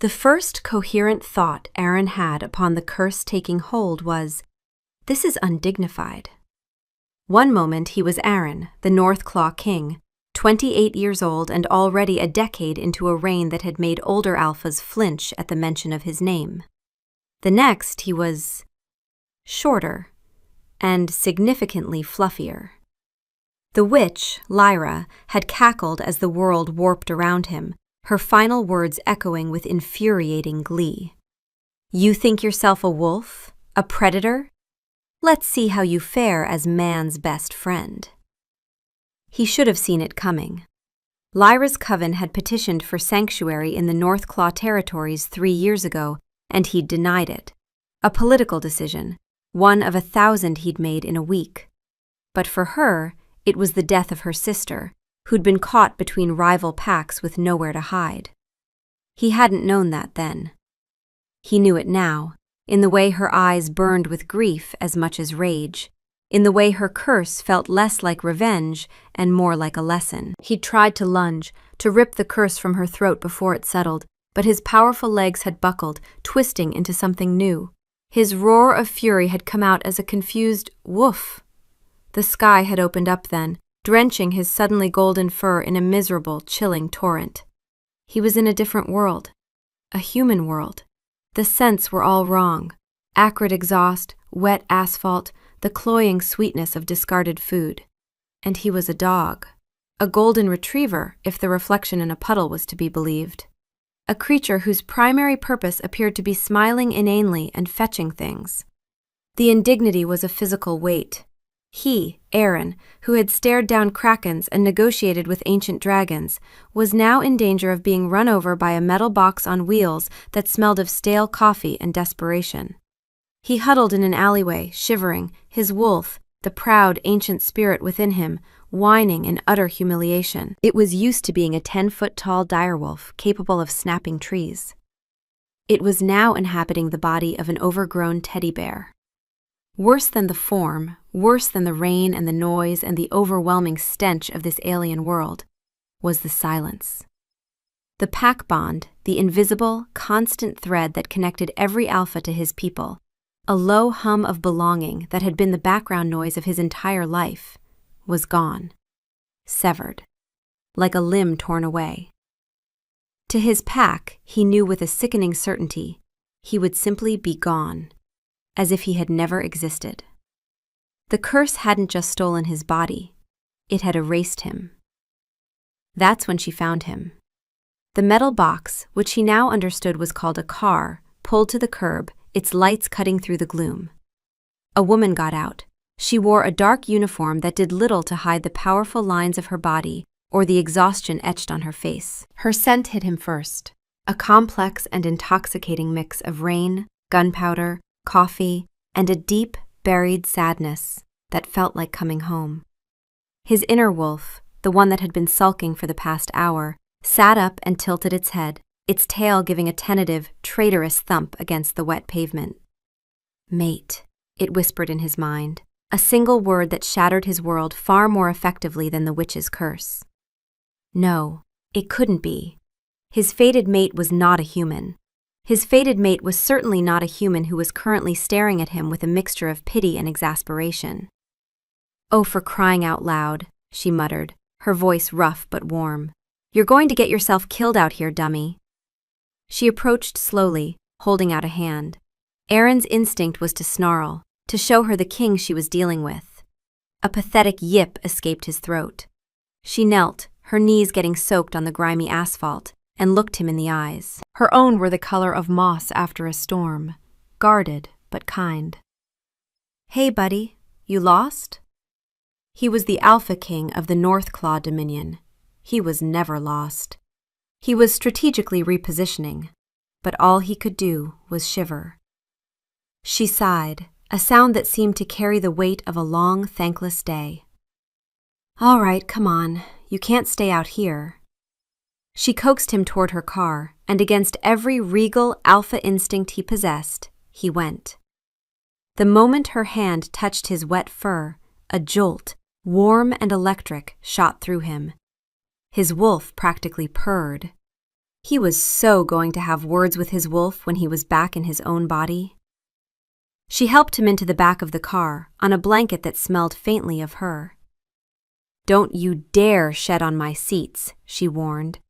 The first coherent thought Aaron had upon the curse taking hold was, "This is undignified." One moment he was Aaron, the North Claw King, 28 years old and already a decade into a reign that had made older alphas flinch at the mention of his name. The next he was shorter and significantly fluffier. The witch, Lyra, had cackled as the world warped around him, her final words echoing with infuriating glee. "You think yourself a wolf? A predator? Let's see how you fare as man's best friend." He should have seen it coming. Lyra's coven had petitioned for sanctuary in the North Claw territories 3 years ago, and he'd denied it. A political decision, one of 1,000 he'd made in a week. But for her, it was the death of her sister, who'd been caught between rival packs with nowhere to hide. He hadn't known that then. He knew it now, in the way her eyes burned with grief as much as rage, in the way her curse felt less like revenge and more like a lesson. He'd tried to lunge, to rip the curse from her throat before it settled, but his powerful legs had buckled, twisting into something new. His roar of fury had come out as a confused woof. The sky had opened up then, drenching his suddenly golden fur in a miserable, chilling torrent. He was in a different world. A human world. The scents were all wrong. Acrid exhaust, wet asphalt, the cloying sweetness of discarded food. And he was a dog. A golden retriever, if the reflection in a puddle was to be believed. A creature whose primary purpose appeared to be smiling inanely and fetching things. The indignity was a physical weight. He, Aaron, who had stared down krakens and negotiated with ancient dragons, was now in danger of being run over by a metal box on wheels that smelled of stale coffee and desperation. He huddled in an alleyway, shivering, his wolf, the proud ancient spirit within him, whining in utter humiliation. It was used to being a 10-foot-tall direwolf capable of snapping trees. It was now inhabiting the body of an overgrown teddy bear. Worse than the form, worse than the rain and the noise and the overwhelming stench of this alien world, was the silence. The pack bond, the invisible, constant thread that connected every alpha to his people, a low hum of belonging that had been the background noise of his entire life, was gone, severed, like a limb torn away. To his pack, he knew with a sickening certainty, he would simply be gone, as if he had never existed. The curse hadn't just stolen his body, it had erased him. That's when she found him. The metal box, which he now understood was called a car, pulled to the curb, its lights cutting through the gloom. A woman got out. She wore a dark uniform that did little to hide the powerful lines of her body or the exhaustion etched on her face. Her scent hit him first, a complex and intoxicating mix of rain, gunpowder, coffee, and a deep, buried sadness that felt like coming home. His inner wolf, the one that had been sulking for the past hour, sat up and tilted its head, its tail giving a tentative, traitorous thump against the wet pavement. "Mate," it whispered in his mind, a single word that shattered his world far more effectively than the witch's curse. No, it couldn't be. His fated mate was not a human. His fated mate was certainly not a human who was currently staring at him with a mixture of pity and exasperation. "Oh, for crying out loud," she muttered, her voice rough but warm. "You're going to get yourself killed out here, dummy." She approached slowly, holding out a hand. Aaron's instinct was to snarl, to show her the king she was dealing with. A pathetic yip escaped his throat. She knelt, her knees getting soaked on the grimy asphalt, and looked him in the eyes. Her own were the color of moss after a storm, guarded but kind. "Hey, buddy, you lost?" He was the Alpha King of the North Claw Dominion. He was never lost. He was strategically repositioning, but all he could do was shiver. She sighed, a sound that seemed to carry the weight of a long, thankless day. "All right, come on. You can't stay out here." She coaxed him toward her car, and against every regal alpha instinct he possessed, he went. The moment her hand touched his wet fur, a jolt, warm and electric, shot through him. His wolf practically purred. He was so going to have words with his wolf when he was back in his own body. She helped him into the back of the car, on a blanket that smelled faintly of her. "Don't you dare shed on my seats," she warned,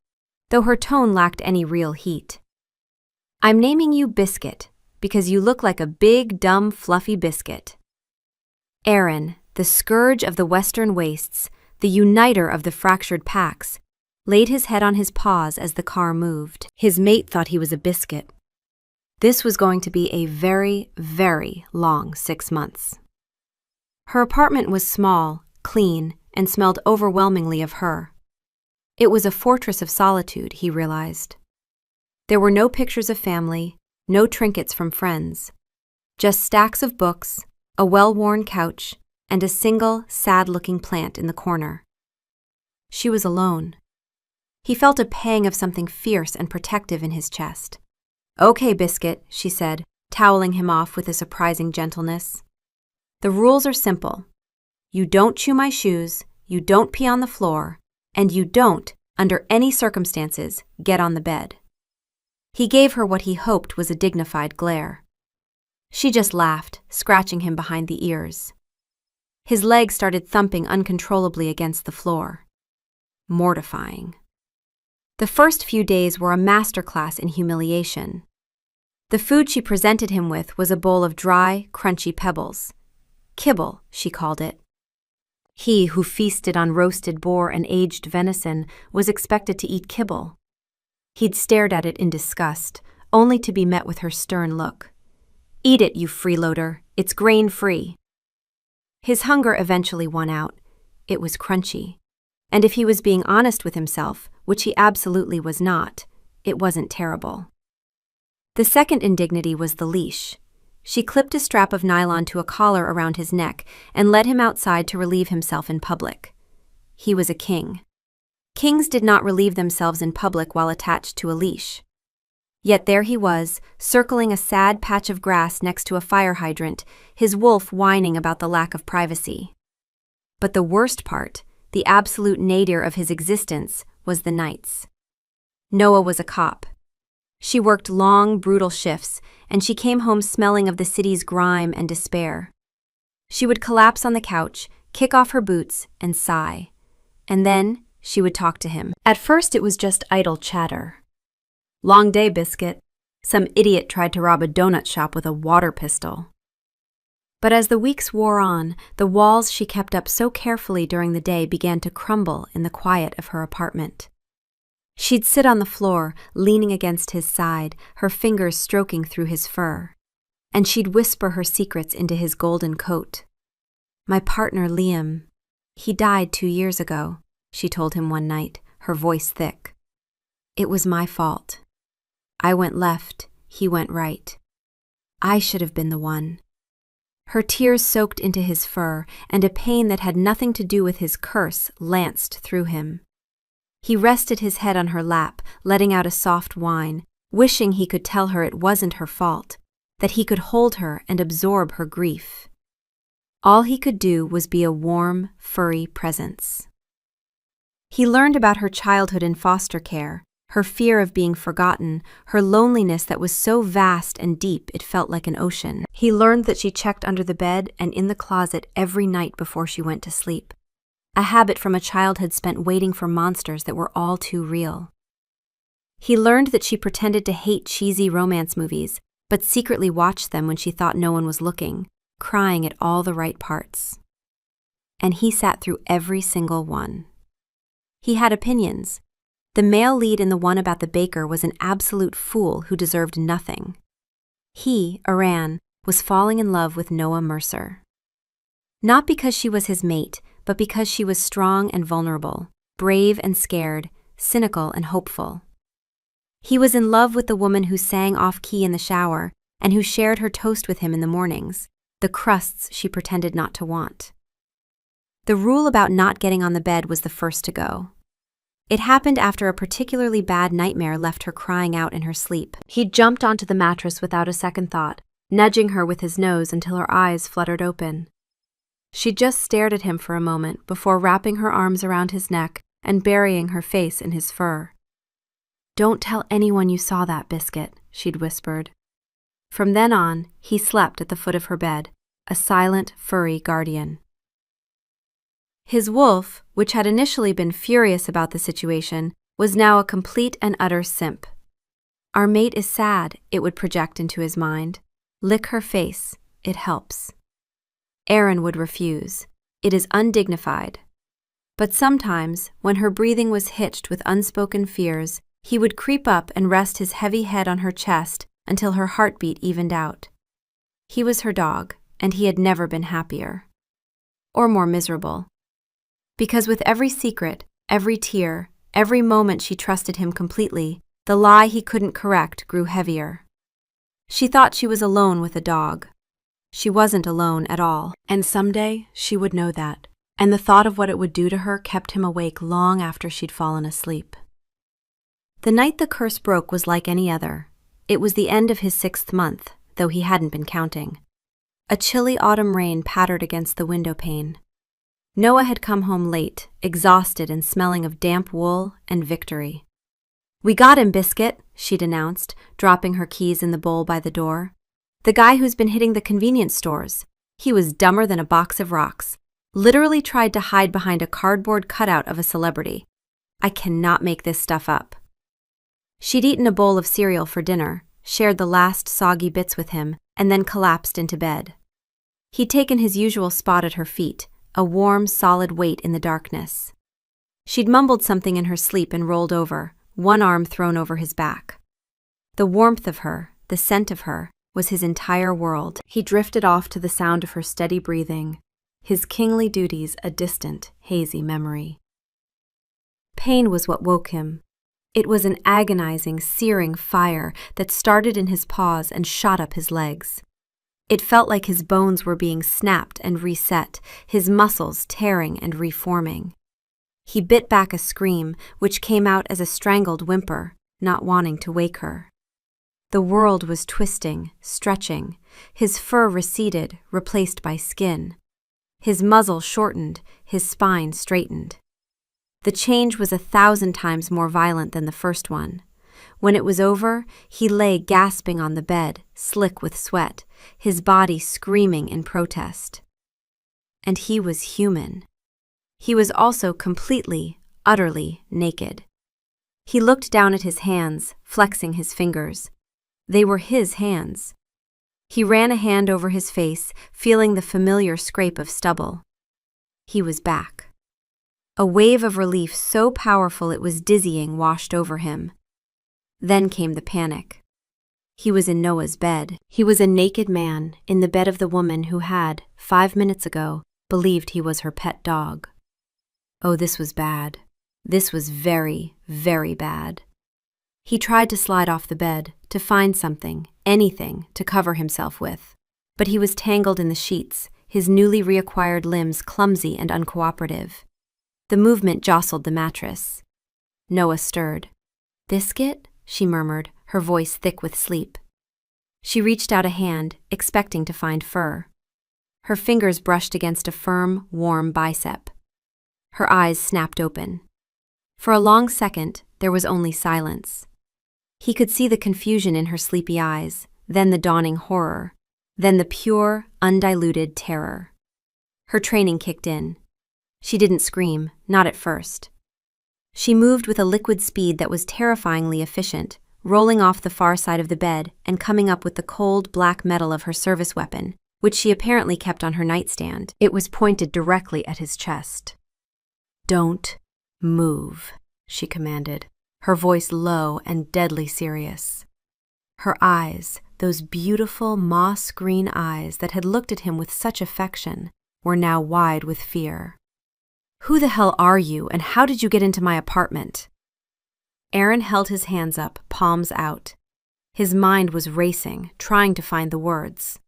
though her tone lacked any real heat. "I'm naming you Biscuit, because you look like a big, dumb, fluffy biscuit." Aaron, the scourge of the western wastes, the uniter of the fractured packs, laid his head on his paws as the car moved. His mate thought he was a biscuit. This was going to be a very, very long 6 months. Her apartment was small, clean, and smelled overwhelmingly of her. It was a fortress of solitude, he realized. There were no pictures of family, no trinkets from friends, just stacks of books, a well-worn couch, and a single, sad-looking plant in the corner. She was alone. He felt a pang of something fierce and protective in his chest. "Okay, Biscuit," she said, toweling him off with a surprising gentleness. "The rules are simple. You don't chew my shoes, you don't pee on the floor, and you don't, under any circumstances, get on the bed." He gave her what he hoped was a dignified glare. She just laughed, scratching him behind the ears. His legs started thumping uncontrollably against the floor. Mortifying. The first few days were a masterclass in humiliation. The food she presented him with was a bowl of dry, crunchy pebbles. Kibble, she called it. He who feasted on roasted boar and aged venison was expected to eat kibble. He'd stared at it in disgust, only to be met with her stern look. "Eat it, you freeloader. It's grain-free." His hunger eventually won out. It was crunchy. And if he was being honest with himself, which he absolutely was not, it wasn't terrible. The second indignity was the leash. She clipped a strap of nylon to a collar around his neck and led him outside to relieve himself in public. He was a king. Kings did not relieve themselves in public while attached to a leash. Yet there he was, circling a sad patch of grass next to a fire hydrant, his wolf whining about the lack of privacy. But the worst part, the absolute nadir of his existence, was the nights. Noah was a cop. She worked long, brutal shifts, and she came home smelling of the city's grime and despair. She would collapse on the couch, kick off her boots, and sigh. And then she would talk to him. At first it was just idle chatter. "Long day, Biscuit. Some idiot tried to rob a donut shop with a water pistol." But as the weeks wore on, the walls she kept up so carefully during the day began to crumble in the quiet of her apartment. She'd sit on the floor, leaning against his side, her fingers stroking through his fur. And she'd whisper her secrets into his golden coat. "My partner, Liam, he died 2 years ago," she told him one night, her voice thick. "It was my fault. I went left, he went right. I should have been the one." Her tears soaked into his fur, and a pain that had nothing to do with his curse lanced through him. He rested his head on her lap, letting out a soft whine, wishing he could tell her it wasn't her fault, that he could hold her and absorb her grief. All he could do was be a warm, furry presence. He learned about her childhood in foster care, her fear of being forgotten, her loneliness that was so vast and deep it felt like an ocean. He learned that she checked under the bed and in the closet every night before she went to sleep, a habit from a childhood spent waiting for monsters that were all too real. He learned that she pretended to hate cheesy romance movies, but secretly watched them when she thought no one was looking, crying at all the right parts. And he sat through every single one. He had opinions. The male lead in the one about the baker was an absolute fool who deserved nothing. He, Aran, was falling in love with Noah Mercer. Not because she was his mate, but because she was strong and vulnerable, brave and scared, cynical and hopeful. He was in love with the woman who sang off-key in the shower and who shared her toast with him in the mornings, the crusts she pretended not to want. The rule about not getting on the bed was the first to go. It happened after a particularly bad nightmare left her crying out in her sleep. He jumped onto the mattress without a second thought, nudging her with his nose until her eyes fluttered open. She just stared at him for a moment before wrapping her arms around his neck and burying her face in his fur. "Don't tell anyone you saw that, Biscuit," she'd whispered. From then on, he slept at the foot of her bed, a silent, furry guardian. His wolf, which had initially been furious about the situation, was now a complete and utter simp. "Our mate is sad," it would project into his mind. "Lick her face, it helps." Aaron would refuse. "It is undignified." But sometimes, when her breathing was hitched with unspoken fears, he would creep up and rest his heavy head on her chest until her heartbeat evened out. He was her dog, and he had never been happier. Or more miserable. Because with every secret, every tear, every moment she trusted him completely, the lie he couldn't correct grew heavier. She thought she was alone with a dog. She wasn't alone at all, and someday she would know that, and the thought of what it would do to her kept him awake long after she'd fallen asleep. The night the curse broke was like any other. It was the end of his 6th month, though he hadn't been counting. A chilly autumn rain pattered against the window pane. Noah had come home late, exhausted and smelling of damp wool and victory. "We got him, Biscuit," she'd announced, dropping her keys in the bowl by the door. "The guy who's been hitting the convenience stores. He was dumber than a box of rocks. Literally tried to hide behind a cardboard cutout of a celebrity. I cannot make this stuff up." She'd eaten a bowl of cereal for dinner, shared the last soggy bits with him, and then collapsed into bed. He'd taken his usual spot at her feet, a warm, solid weight in the darkness. She'd mumbled something in her sleep and rolled over, one arm thrown over his back. The warmth of her, the scent of her, was his entire world. He drifted off to the sound of her steady breathing, his kingly duties a distant, hazy memory. Pain was what woke him. It was an agonizing, searing fire that started in his paws and shot up his legs. It felt like his bones were being snapped and reset, his muscles tearing and reforming. He bit back a scream, which came out as a strangled whimper, not wanting to wake her. The world was twisting, stretching. His fur receded, replaced by skin. His muzzle shortened, his spine straightened. The change was 1,000 times more violent than the first one. When it was over, he lay gasping on the bed, slick with sweat, his body screaming in protest. And he was human. He was also completely, utterly naked. He looked down at his hands, flexing his fingers. They were his hands. He ran a hand over his face, feeling the familiar scrape of stubble. He was back. A wave of relief so powerful it was dizzying washed over him. Then came the panic. He was in Noah's bed. He was a naked man in the bed of the woman who had, 5 minutes ago, believed he was her pet dog. Oh, this was bad. This was very, very bad. He tried to slide off the bed, to find something, anything, to cover himself with. But he was tangled in the sheets, his newly reacquired limbs clumsy and uncooperative. The movement jostled the mattress. Noah stirred. "Biscuit?" she murmured, her voice thick with sleep. She reached out a hand, expecting to find fur. Her fingers brushed against a firm, warm bicep. Her eyes snapped open. For a long second, there was only silence. He could see the confusion in her sleepy eyes, then the dawning horror, then the pure, undiluted terror. Her training kicked in. She didn't scream, not at first. She moved with a liquid speed that was terrifyingly efficient, rolling off the far side of the bed and coming up with the cold black metal of her service weapon, which she apparently kept on her nightstand. It was pointed directly at his chest. "Don't move," she commanded, her voice low and deadly serious. Her eyes, those beautiful moss-green eyes that had looked at him with such affection, were now wide with fear. "Who the hell are you, and how did you get into my apartment?" Aaron held his hands up, palms out. His mind was racing, trying to find the words.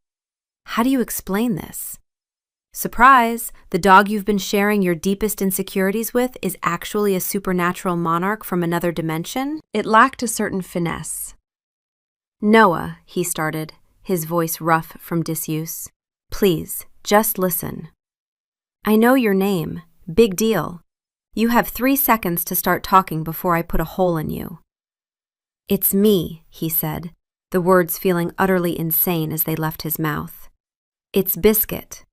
How do you explain this? Surprise! The dog you've been sharing your deepest insecurities with is actually a supernatural monarch from another dimension? It lacked a certain finesse. "Noah," he started, his voice rough from disuse. "Please, just listen. I know your name. Big deal. You have 3 seconds to start talking before I put a hole in you." "It's me," he said, the words feeling utterly insane as they left his mouth. "It's Biscuit."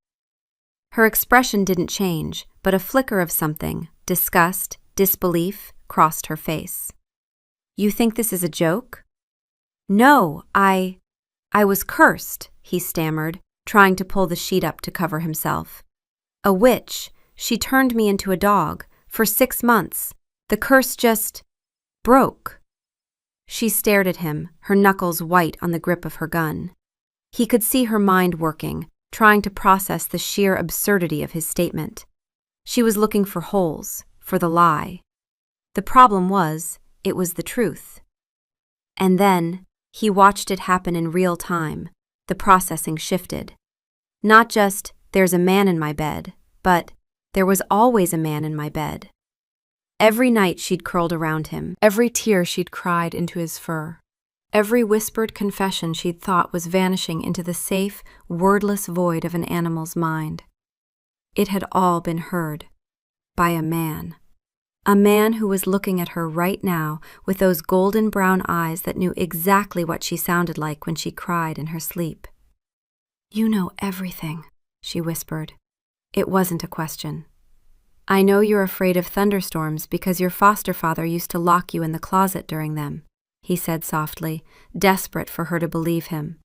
Her expression didn't change, but a flicker of something, disgust, disbelief, crossed her face. "You think this is a joke?" "No, I was cursed," he stammered, trying to pull the sheet up to cover himself. "A witch. She turned me into a dog. For 6 months. The curse just broke." She stared at him, her knuckles white on the grip of her gun. He could see her mind working, trying to process the sheer absurdity of his statement. She was looking for holes, for the lie. The problem was, it was the truth. And then, he watched it happen in real time. The processing shifted. Not just, "There's a man in my bed," but, "There was always a man in my bed." Every night she'd curled around him, every tear she'd cried into his fur, every whispered confession she'd thought was vanishing into the safe, wordless void of an animal's mind. It had all been heard. By a man. A man who was looking at her right now with those golden brown eyes that knew exactly what she sounded like when she cried in her sleep. "You know everything," she whispered. It wasn't a question. "I know you're afraid of thunderstorms because your foster father used to lock you in the closet during them," he said softly, desperate for her to believe him.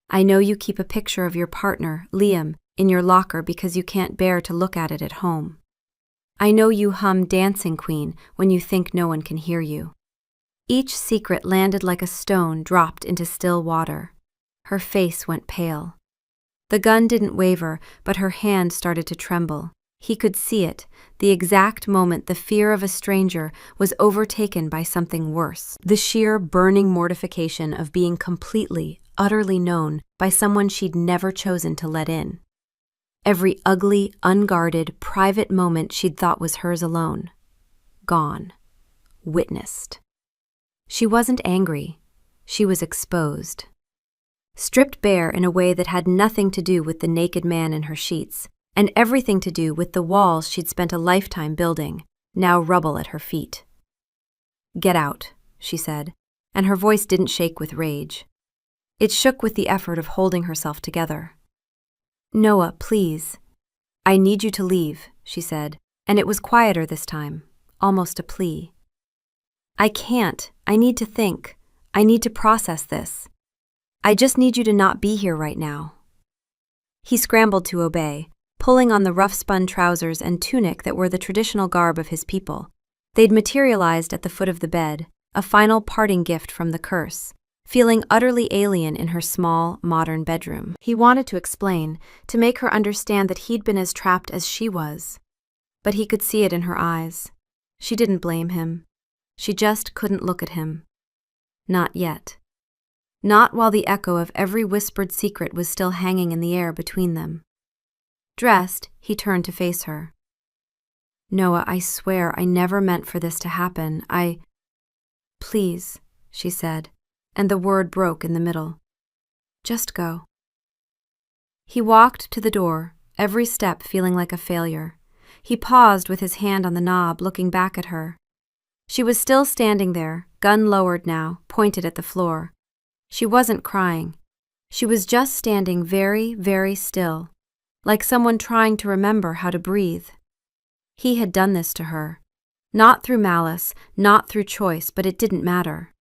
"I know you keep a picture of your partner, Liam, in your locker because you can't bear to look at it at home. I know you hum Dancing Queen when you think no one can hear you." Each secret landed like a stone dropped into still water. Her face went pale. The gun didn't waver, but her hand started to tremble. He could see it, the exact moment the fear of a stranger was overtaken by something worse, the sheer burning mortification of being completely, utterly known by someone she'd never chosen to let in. Every ugly, unguarded, private moment she'd thought was hers alone. Gone. Witnessed. She wasn't angry. She was exposed. Stripped bare in a way that had nothing to do with the naked man in her sheets, and everything to do with the walls she'd spent a lifetime building, now rubble at her feet. "Get out," she said, and her voice didn't shake with rage. It shook with the effort of holding herself together. "Noah, please." "I need you to leave," she said, and it was quieter this time, almost a plea. "I can't. I need to think. I need to process this. I just need you to not be here right now." He scrambled to obey, pulling on the rough-spun trousers and tunic that were the traditional garb of his people. They'd materialized at the foot of the bed, a final parting gift from the curse, feeling utterly alien in her small, modern bedroom. He wanted to explain, to make her understand that he'd been as trapped as she was. But he could see it in her eyes. She didn't blame him. She just couldn't look at him. Not yet. Not while the echo of every whispered secret was still hanging in the air between them. Dressed, he turned to face her. "Noah, I swear I never meant for this to happen. Please," she said, and the word broke in the middle. "Just go." He walked to the door, every step feeling like a failure. He paused with his hand on the knob, looking back at her. She was still standing there, gun lowered now, pointed at the floor. She wasn't crying. She was just standing very, very still, like someone trying to remember how to breathe. He had done this to her. Not through malice, not through choice, but it didn't matter.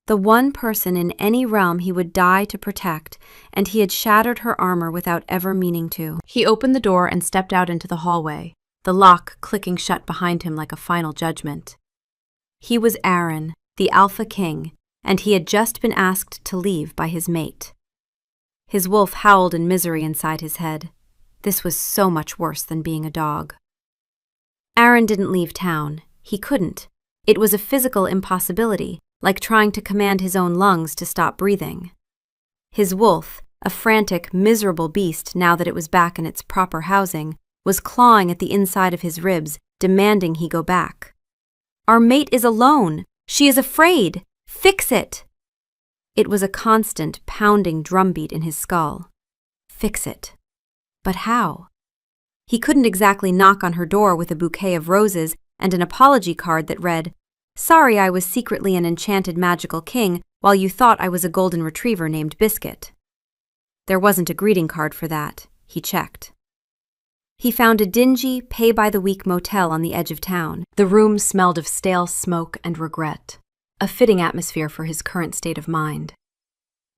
The one person in any realm he would die to protect, and he had shattered her armor without ever meaning to. He opened the door and stepped out into the hallway, the lock clicking shut behind him like a final judgment. He was Aaron, the Alpha King, and he had just been asked to leave by his mate. His wolf howled in misery inside his head. This was so much worse than being a dog. Aaron didn't leave town. He couldn't. It was a physical impossibility, like trying to command his own lungs to stop breathing. His wolf, a frantic, miserable beast now that it was back in its proper housing, was clawing at the inside of his ribs, demanding he go back. "Our mate is alone. She is afraid. Fix it!" It was a constant, pounding drumbeat in his skull. Fix it. But how? He couldn't exactly knock on her door with a bouquet of roses and an apology card that read, Sorry I was secretly an enchanted magical king while you thought I was a golden retriever named Biscuit. There wasn't a greeting card for that, he checked. He found a dingy, pay-by-the-week motel on the edge of town. The room smelled of stale smoke and regret, a fitting atmosphere for his current state of mind.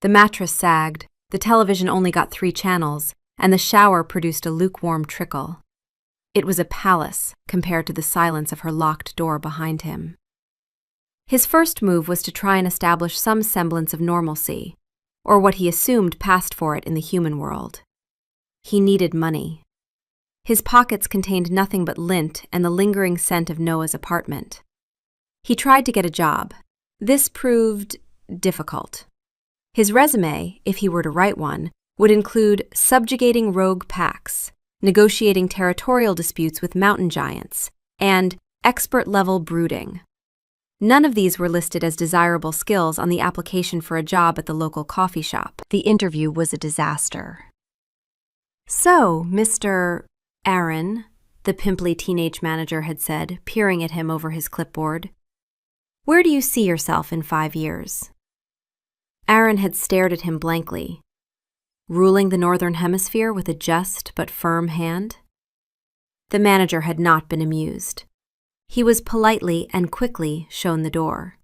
The mattress sagged, the television only got 3 channels, and the shower produced a lukewarm trickle. It was a palace compared to the silence of her locked door behind him. His first move was to try and establish some semblance of normalcy, or what he assumed passed for it in the human world. He needed money. His pockets contained nothing but lint and the lingering scent of Noah's apartment. He tried to get a job. This proved difficult. His resume, if he were to write one, would include subjugating rogue packs, negotiating territorial disputes with mountain giants, and expert-level brooding. None of these were listed as desirable skills on the application for a job at the local coffee shop. The interview was a disaster. So, Mr. Aaron, the pimply teenage manager had said, peering at him over his clipboard, where do you see yourself in 5 years? Aaron had stared at him blankly. Ruling the Northern Hemisphere with a just but firm hand? The manager had not been amused. He was politely and quickly shown the door.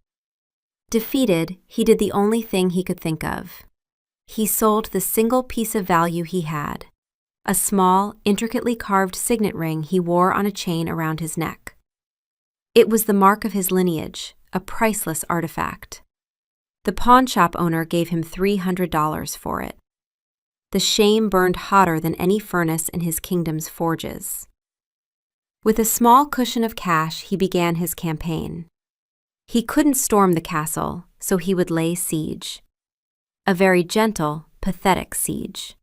Defeated, he did the only thing he could think of. He sold the single piece of value he had, a small, intricately carved signet ring he wore on a chain around his neck. It was the mark of his lineage, a priceless artifact. The pawn shop owner gave him $300 for it. The shame burned hotter than any furnace in his kingdom's forges. With a small cushion of cash, he began his campaign. He couldn't storm the castle, so he would lay siege. A very gentle, pathetic siege.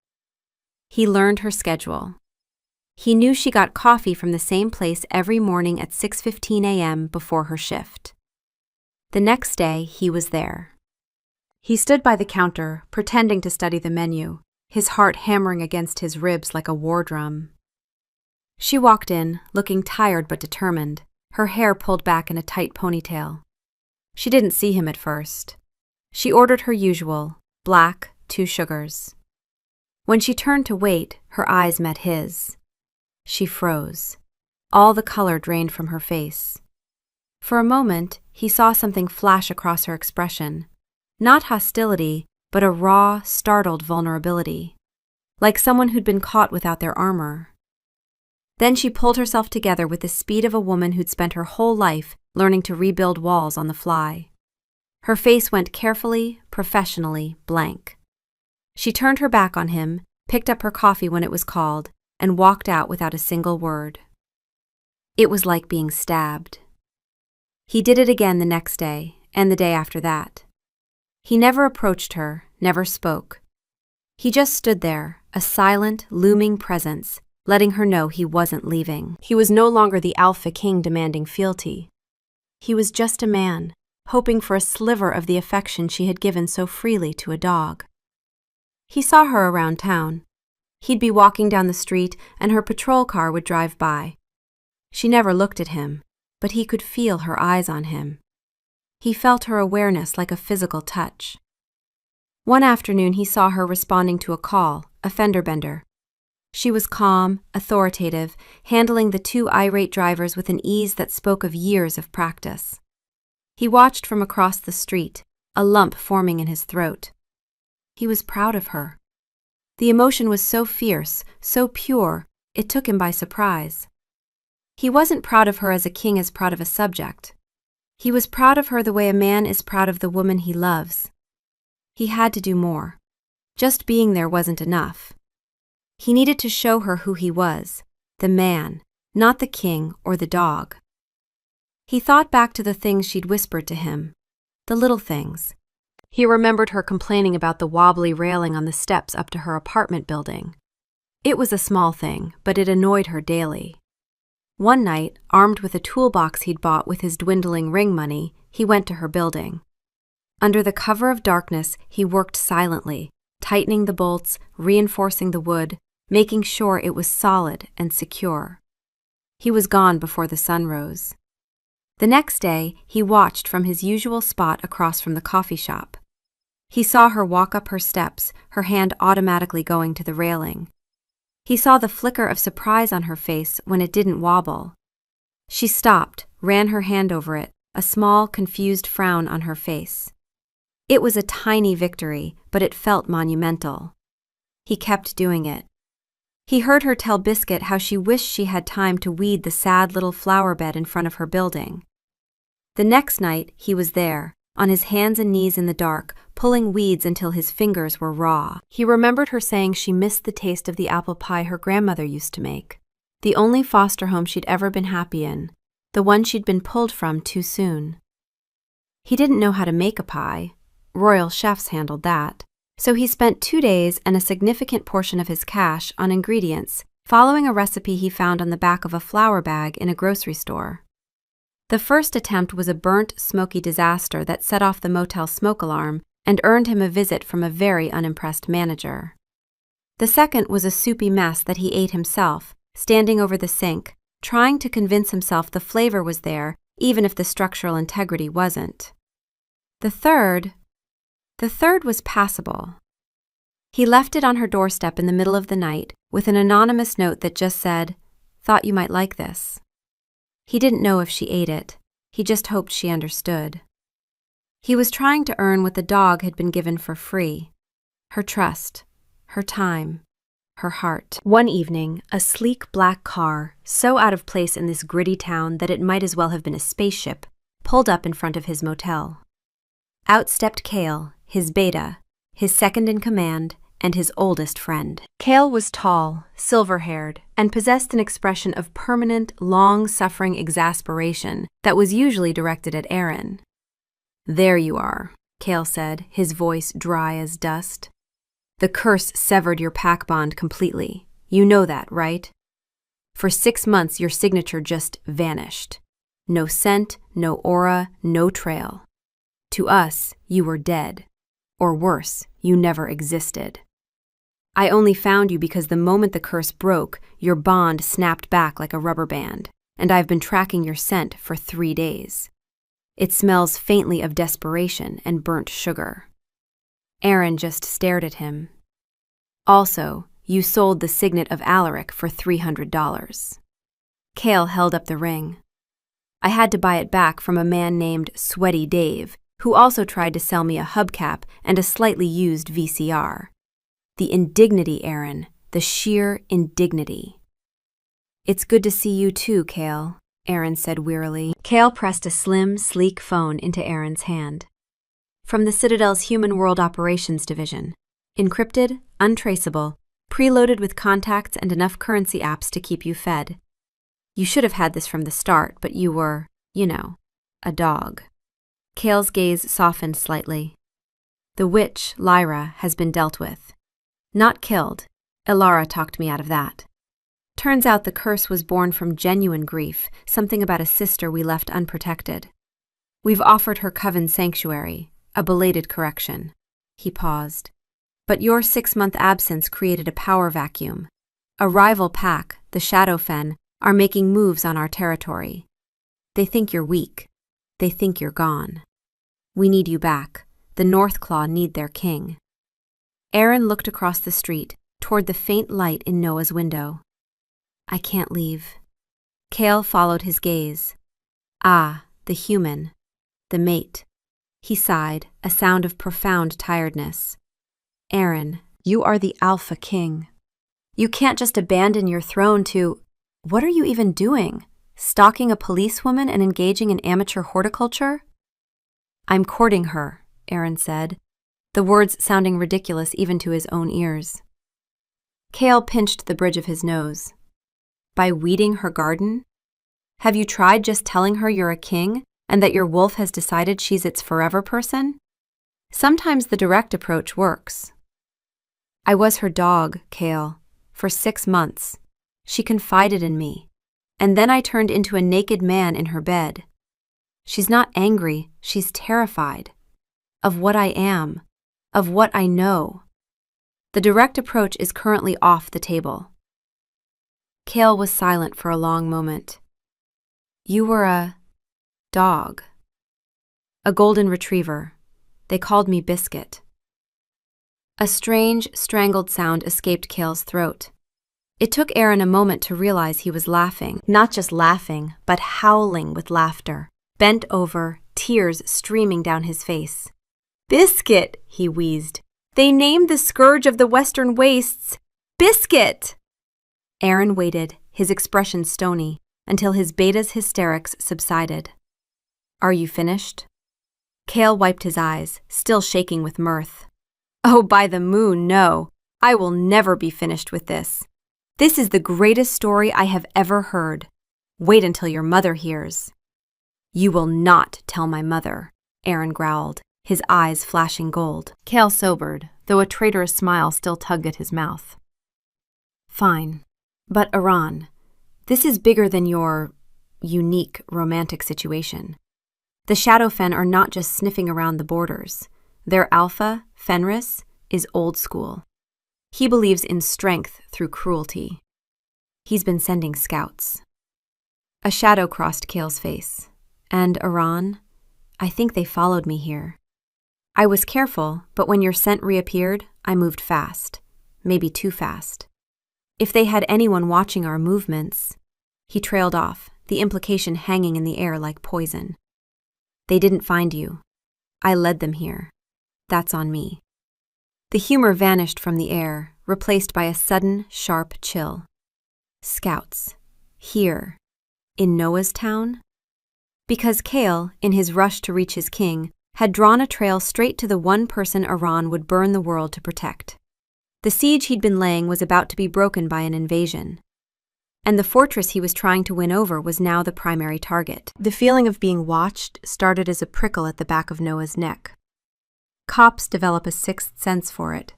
He learned her schedule. He knew she got coffee from the same place every morning at 6:15 a.m. before her shift. The next day, he was there. He stood by the counter, pretending to study the menu, his heart hammering against his ribs like a war drum. She walked in, looking tired but determined, her hair pulled back in a tight ponytail. She didn't see him at first. She ordered her usual, black, 2 sugars. When she turned to wait, her eyes met his. She froze. All the color drained from her face. For a moment, he saw something flash across her expression. Not hostility, but a raw, startled vulnerability. Like someone who'd been caught without their armor. Then she pulled herself together with the speed of a woman who'd spent her whole life learning to rebuild walls on the fly. Her face went carefully, professionally, blank. She turned her back on him, picked up her coffee when it was called, and walked out without a single word. It was like being stabbed. He did it again the next day, and the day after that. He never approached her, never spoke. He just stood there, a silent, looming presence, letting her know he wasn't leaving. He was no longer the alpha king demanding fealty. He was just a man, hoping for a sliver of the affection she had given so freely to a dog. He saw her around town. He'd be walking down the street, and her patrol car would drive by. She never looked at him, but he could feel her eyes on him. He felt her awareness like a physical touch. One afternoon he saw her responding to a call, a fender bender. She was calm, authoritative, handling the 2 irate drivers with an ease that spoke of years of practice. He watched from across the street, a lump forming in his throat. He was proud of her. The emotion was so fierce, so pure, it took him by surprise. He wasn't proud of her as a king is proud of a subject. He was proud of her the way a man is proud of the woman he loves. He had to do more. Just being there wasn't enough. He needed to show her who he was, the man, not the king or the dog. He thought back to the things she'd whispered to him, the little things. He remembered her complaining about the wobbly railing on the steps up to her apartment building. It was a small thing, but it annoyed her daily. One night, armed with a toolbox he'd bought with his dwindling ring money, he went to her building. Under the cover of darkness, he worked silently, tightening the bolts, reinforcing the wood, making sure it was solid and secure. He was gone before the sun rose. The next day, he watched from his usual spot across from the coffee shop. He saw her walk up her steps, her hand automatically going to the railing. He saw the flicker of surprise on her face when it didn't wobble. She stopped, ran her hand over it, a small, confused frown on her face. It was a tiny victory, but it felt monumental. He kept doing it. He heard her tell Biscuit how she wished she had time to weed the sad little flower bed in front of her building. The next night, he was there, on his hands and knees in the dark, pulling weeds until his fingers were raw. He remembered her saying she missed the taste of the apple pie her grandmother used to make. The only foster home she'd ever been happy in, the one she'd been pulled from too soon. He didn't know how to make a pie. Royal chefs handled that. So he spent 2 days and a significant portion of his cash on ingredients, following a recipe he found on the back of a flour bag in a grocery store. The first attempt was a burnt, smoky disaster that set off the motel smoke alarm and earned him a visit from a very unimpressed manager. The second was a soupy mess that he ate himself, standing over the sink, trying to convince himself the flavor was there, even if the structural integrity wasn't. The third was passable. He left it on her doorstep in the middle of the night with an anonymous note that just said, "Thought you might like this." He didn't know if she ate it. He just hoped she understood. He was trying to earn what the dog had been given for free: her trust, her time, her heart. One evening, a sleek black car, so out of place in this gritty town that it might as well have been a spaceship, pulled up in front of his motel. Out stepped Cale, his beta, his second in command, and his oldest friend. Cale was tall, silver-haired, and possessed an expression of permanent, long-suffering exasperation that was usually directed at Aaron. "There you are," Cale said, his voice dry as dust. "The curse severed your pack bond completely. You know that, right? For 6 months your signature just vanished. No scent, no aura, no trail. To us, you were dead. Or worse, you never existed. I only found you because the moment the curse broke, your bond snapped back like a rubber band, and I've been tracking your scent for 3 days. It smells faintly of desperation and burnt sugar." Aaron just stared at him. "Also, you sold the signet of Alaric for $300. Cale held up the ring. "I had to buy it back from a man named Sweaty Dave, who also tried to sell me a hubcap and a slightly used VCR. The indignity, Aaron, the sheer indignity." "It's good to see you too, Cale," Aaron said wearily. Cale pressed a slim, sleek phone into Aaron's hand. "From the Citadel's Human World Operations Division. Encrypted, untraceable, preloaded with contacts and enough currency apps to keep you fed. You should have had this from the start, but you were, a dog." Cale's gaze softened slightly. "The witch, Lyra, has been dealt with. Not killed. Ilara talked me out of that. Turns out the curse was born from genuine grief, something about a sister we left unprotected. We've offered her coven sanctuary, a belated correction." He paused. "But your 6-month absence created a power vacuum. A rival pack, the Shadowfen, are making moves on our territory. They think you're weak. They think you're gone. We need you back. The Northclaw need their king." Aaron looked across the street, toward the faint light in Noah's window. "I can't leave." Cale followed his gaze. "Ah, the human. The mate." He sighed, a sound of profound tiredness. "Aaron, you are the Alpha King. You can't just abandon your throne to— What are you even doing? Stalking a policewoman and engaging in amateur horticulture?" "I'm courting her," Aaron said, the words sounding ridiculous even to his own ears. Cale pinched the bridge of his nose. "By weeding her garden? Have you tried just telling her you're a king and that your wolf has decided she's its forever person? Sometimes the direct approach works." "I was her dog, Cale, for 6 months. She confided in me, and then I turned into a naked man in her bed. She's not angry, she's terrified. Of what I am, of what I know. The direct approach is currently off the table." Cale was silent for a long moment. "You were Dog. A golden retriever. They called me Biscuit. A strange, strangled sound escaped Cale's throat. It took Aaron a moment to realize he was laughing. Not just laughing, but howling with laughter. Bent over, tears streaming down his face. "Biscuit," he wheezed. "They named the scourge of the western wastes Biscuit!" Aaron waited, his expression stony, until his beta's hysterics subsided. "Are you finished?" Cale wiped his eyes, still shaking with mirth. "Oh, by the moon, no. I will never be finished with this. This is the greatest story I have ever heard. Wait until your mother hears." "You will not tell my mother," Aaron growled, his eyes flashing gold. Cale sobered, though a traitorous smile still tugged at his mouth. "Fine. But Iran, this is bigger than your unique romantic situation. The Shadowfen are not just sniffing around the borders. Their alpha, Fenris, is old school. He believes in strength through cruelty. He's been sending scouts." A shadow crossed Cale's face. "And Iran? I think they followed me here. I was careful, but when your scent reappeared, I moved fast. Maybe too fast. If they had anyone watching our movements..." He trailed off, the implication hanging in the air like poison. "They didn't find you. I led them here. That's on me." The humor vanished from the air, replaced by a sudden, sharp chill. Scouts. Here. In Noah's town? Because Cale, in his rush to reach his king, had drawn a trail straight to the one person Iran would burn the world to protect. The siege he'd been laying was about to be broken by an invasion. And the fortress he was trying to win over was now the primary target. The feeling of being watched started as a prickle at the back of Noah's neck. Cops develop a sixth sense for it,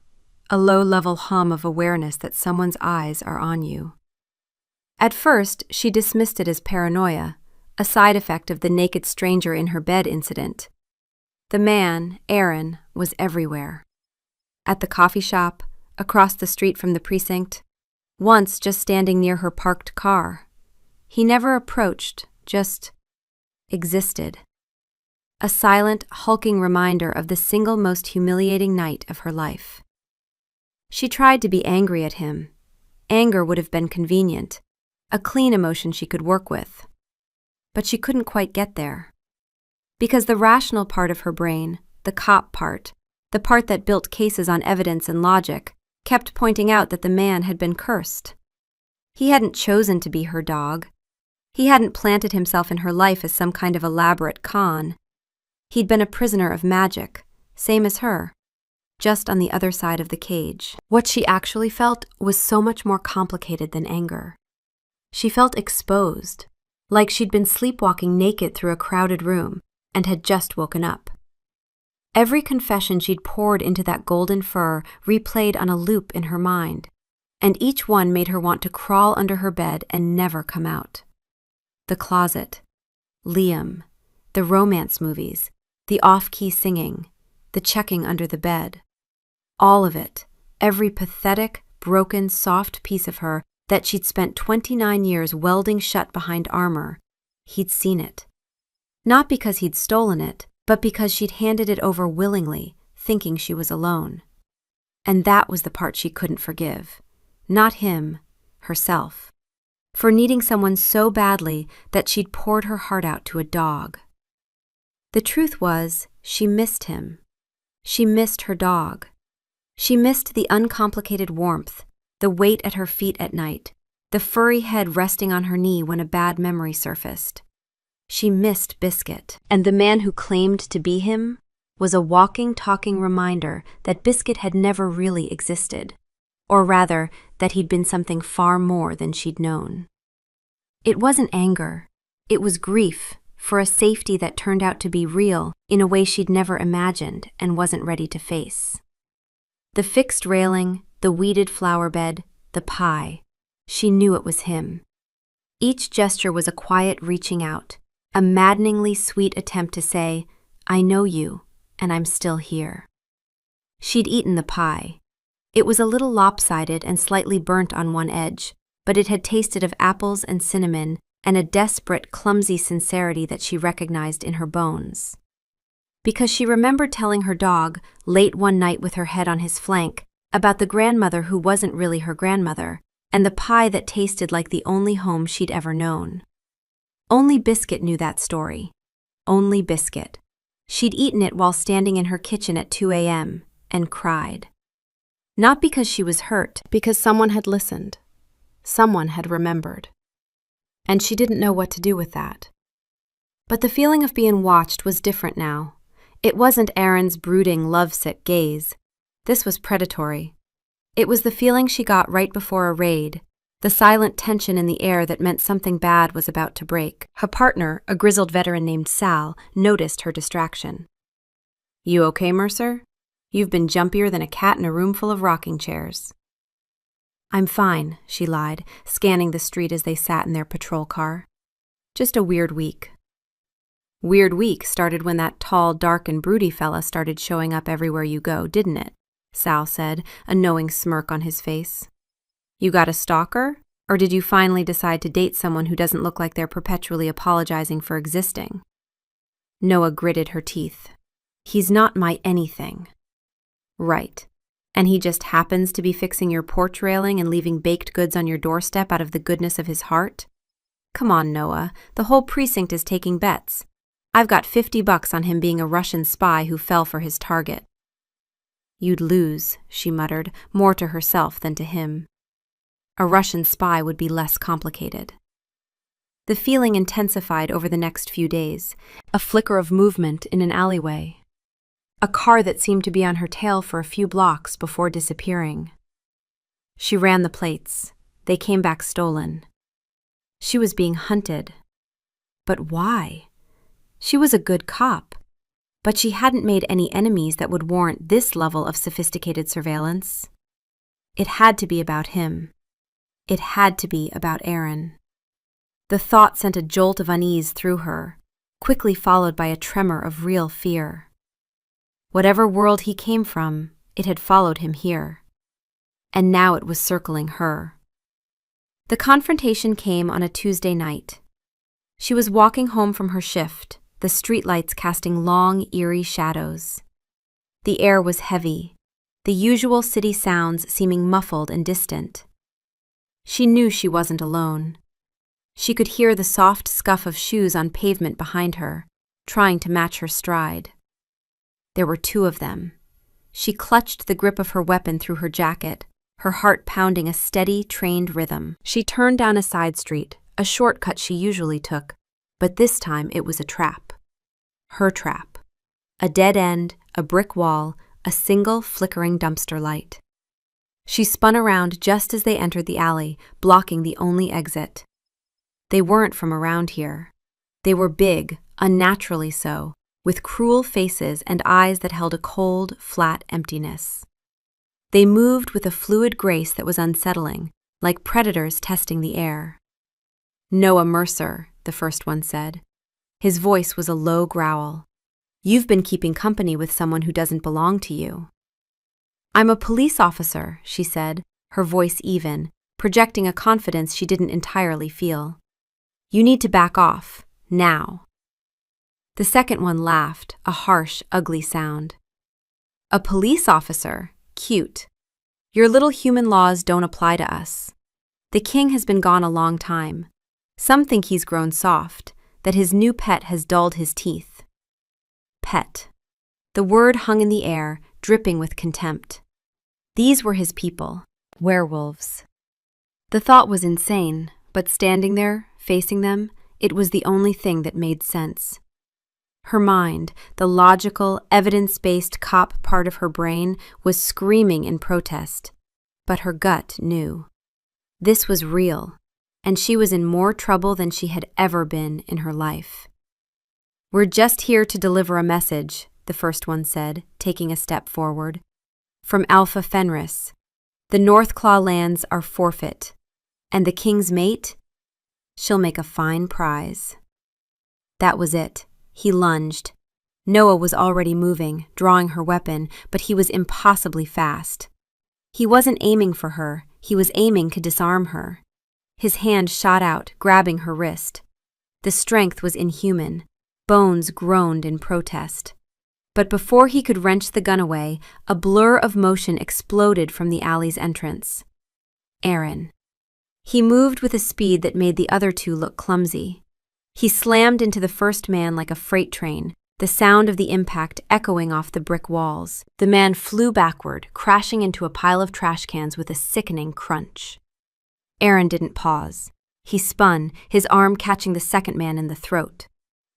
a low-level hum of awareness that someone's eyes are on you. At first, she dismissed it as paranoia, a side effect of the naked stranger in her bed incident. The man, Aaron, was everywhere. At the coffee shop, across the street from the precinct, once just standing near her parked car. He never approached, just existed. A silent, hulking reminder of the single most humiliating night of her life. She tried to be angry at him. Anger would have been convenient, a clean emotion she could work with. But she couldn't quite get there. Because the rational part of her brain, the cop part, the part that built cases on evidence and logic, kept pointing out that the man had been cursed. He hadn't chosen to be her dog. He hadn't planted himself in her life as some kind of elaborate con. He'd been a prisoner of magic, same as her, just on the other side of the cage. What she actually felt was so much more complicated than anger. She felt exposed, like she'd been sleepwalking naked through a crowded room and had just woken up. Every confession she'd poured into that golden fur replayed on a loop in her mind, and each one made her want to crawl under her bed and never come out. The closet, Liam, the romance movies, the off-key singing, the checking under the bed. All of it, every pathetic, broken, soft piece of her that she'd spent 29 years welding shut behind armor, he'd seen it. Not because he'd stolen it, but because she'd handed it over willingly, thinking she was alone. And that was the part she couldn't forgive. Not him, herself. For needing someone so badly that she'd poured her heart out to a dog. The truth was, she missed him. She missed her dog. She missed the uncomplicated warmth, the weight at her feet at night, the furry head resting on her knee when a bad memory surfaced. She missed Biscuit. And the man who claimed to be him was a walking, talking reminder that Biscuit had never really existed. Or rather, that he'd been something far more than she'd known. It wasn't anger. It was grief for a safety that turned out to be real in a way she'd never imagined and wasn't ready to face. The fixed railing, the weeded flower bed, the pie. She knew it was him. Each gesture was a quiet reaching out, a maddeningly sweet attempt to say, "I know you, and I'm still here." She'd eaten the pie. It was a little lopsided and slightly burnt on one edge, but it had tasted of apples and cinnamon and a desperate, clumsy sincerity that she recognized in her bones. Because she remembered telling her dog, late one night with her head on his flank, about the grandmother who wasn't really her grandmother, and the pie that tasted like the only home she'd ever known. Only Biscuit knew that story. Only Biscuit. She'd eaten it while standing in her kitchen at 2 a.m. and cried. Not because she was hurt, because someone had listened. Someone had remembered. And she didn't know what to do with that. But the feeling of being watched was different now. It wasn't Erin's brooding, lovesick gaze. This was predatory. It was the feeling she got right before a raid, the silent tension in the air that meant something bad was about to break. Her partner, a grizzled veteran named Sal, noticed her distraction. "You okay, Mercer? You've been jumpier than a cat in a room full of rocking chairs." "I'm fine," she lied, scanning the street as they sat in their patrol car. "Just a weird week." "Weird week started when that tall, dark, and broody fella started showing up everywhere you go, didn't it?" Sal said, a knowing smirk on his face. "You got a stalker? Or did you finally decide to date someone who doesn't look like they're perpetually apologizing for existing?" Noah gritted her teeth. "He's not my anything." "Right. And he just happens to be fixing your porch railing and leaving baked goods on your doorstep out of the goodness of his heart? Come on, Noah, the whole precinct is taking bets. I've got $50 on him being a Russian spy who fell for his target." "You'd lose," she muttered, more to herself than to him. A Russian spy would be less complicated. The feeling intensified over the next few days, a flicker of movement in an alleyway. A car that seemed to be on her tail for a few blocks before disappearing. She ran the plates. They came back stolen. She was being hunted. But why? She was a good cop. But she hadn't made any enemies that would warrant this level of sophisticated surveillance. It had to be about him. It had to be about Erin. The thought sent a jolt of unease through her, quickly followed by a tremor of real fear. Whatever world he came from, it had followed him here. And now it was circling her. The confrontation came on a Tuesday night. She was walking home from her shift, the streetlights casting long, eerie shadows. The air was heavy, the usual city sounds seeming muffled and distant. She knew she wasn't alone. She could hear the soft scuff of shoes on pavement behind her, trying to match her stride. There were two of them. She clutched the grip of her weapon through her jacket, her heart pounding a steady, trained rhythm. She turned down a side street, a shortcut she usually took, but this time it was a trap. Her trap. A dead end, a brick wall, a single flickering dumpster light. She spun around just as they entered the alley, blocking the only exit. They weren't from around here. They were big, unnaturally so, with cruel faces and eyes that held a cold, flat emptiness. They moved with a fluid grace that was unsettling, like predators testing the air. "Noah Mercer," the first one said. His voice was a low growl. "You've been keeping company with someone who doesn't belong to you." "I'm a police officer," she said, her voice even, projecting a confidence she didn't entirely feel. "You need to back off, now." The second one laughed, a harsh, ugly sound. "A police officer? Cute. Your little human laws don't apply to us. The king has been gone a long time. Some think he's grown soft, that his new pet has dulled his teeth." Pet. The word hung in the air, dripping with contempt. These were his people, werewolves. The thought was insane, but standing there, facing them, it was the only thing that made sense. Her mind, the logical, evidence-based cop part of her brain, was screaming in protest, but her gut knew. This was real, and she was in more trouble than she had ever been in her life. "We're just here to deliver a message," the first one said, taking a step forward. "From Alpha Fenris. The North Claw lands are forfeit. And the king's mate? She'll make a fine prize." That was it. He lunged. Noah was already moving, drawing her weapon, but he was impossibly fast. He wasn't aiming for her, he was aiming to disarm her. His hand shot out, grabbing her wrist. The strength was inhuman. Bones groaned in protest. But before he could wrench the gun away, a blur of motion exploded from the alley's entrance. Aaron. He moved with a speed that made the other two look clumsy. He slammed into the first man like a freight train, the sound of the impact echoing off the brick walls. The man flew backward, crashing into a pile of trash cans with a sickening crunch. Aaron didn't pause. He spun, his arm catching the second man in the throat.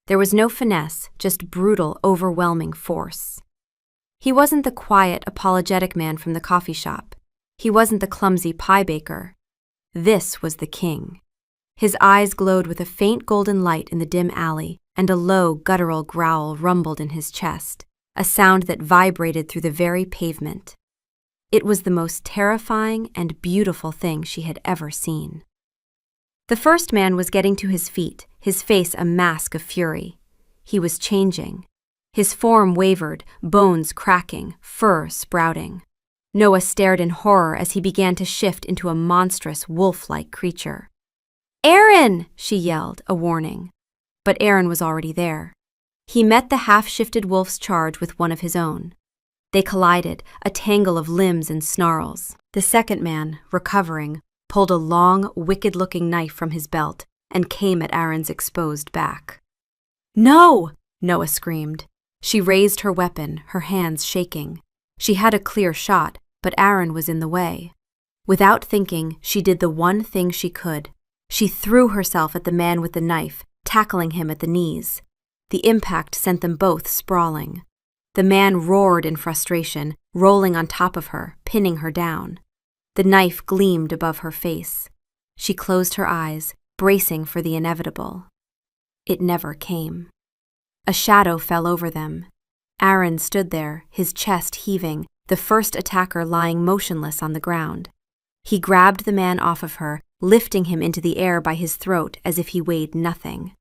There was no finesse, just brutal, overwhelming force. He wasn't the quiet, apologetic man from the coffee shop. He wasn't the clumsy pie baker. This was the king. His eyes glowed with a faint golden light in the dim alley, and a low, guttural growl rumbled in his chest, a sound that vibrated through the very pavement. It was the most terrifying and beautiful thing she had ever seen. The first man was getting to his feet, his face a mask of fury. He was changing. His form wavered, bones cracking, fur sprouting. Noah stared in horror as he began to shift into a monstrous, wolf-like creature. "Aaron!" she yelled, a warning. But Aaron was already there. He met the half-shifted wolf's charge with one of his own. They collided, a tangle of limbs and snarls. The second man, recovering, pulled a long, wicked-looking knife from his belt and came at Aaron's exposed back. "No!" Noah screamed. She raised her weapon, her hands shaking. She had a clear shot, but Aaron was in the way. Without thinking, she did the one thing she could. She threw herself at the man with the knife, tackling him at the knees. The impact sent them both sprawling. The man roared in frustration, rolling on top of her, pinning her down. The knife gleamed above her face. She closed her eyes, bracing for the inevitable. It never came. A shadow fell over them. Aaron stood there, his chest heaving, the first attacker lying motionless on the ground. He grabbed the man off of her, lifting him into the air by his throat as if he weighed nothing.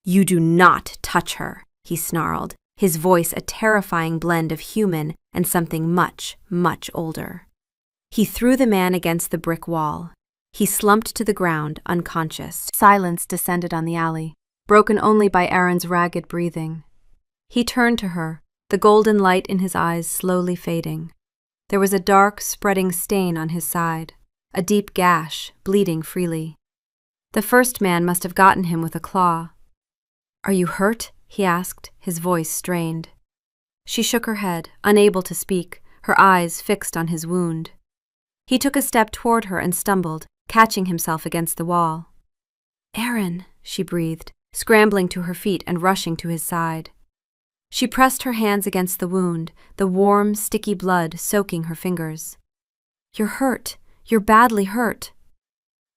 "You do not touch her," he snarled, his voice a terrifying blend of human and something much, much older. He threw the man against the brick wall. He slumped to the ground, unconscious. Silence descended on the alley, broken only by Aaron's ragged breathing. He turned to her, the golden light in his eyes slowly fading. There was a dark, spreading stain on his side, a deep gash, bleeding freely. The first man must have gotten him with a claw. "Are you hurt?" he asked, his voice strained. She shook her head, unable to speak, her eyes fixed on his wound. He took a step toward her and stumbled, catching himself against the wall. "Aaron," she breathed, scrambling to her feet and rushing to his side. She pressed her hands against the wound, the warm, sticky blood soaking her fingers. "You're hurt. You're badly hurt."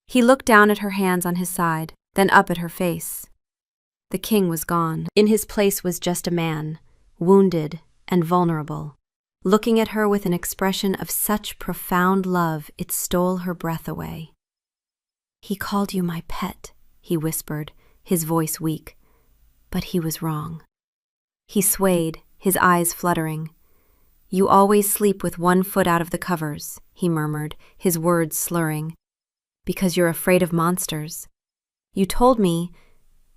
He looked down at her hands on his side, then up at her face. The king was gone. In his place was just a man, wounded and vulnerable, looking at her with an expression of such profound love it stole her breath away. "He called you my pet," he whispered, his voice weak. But he was wrong. He swayed, his eyes fluttering. "You always sleep with one foot out of the covers," he murmured, his words slurring. "Because you're afraid of monsters. You told me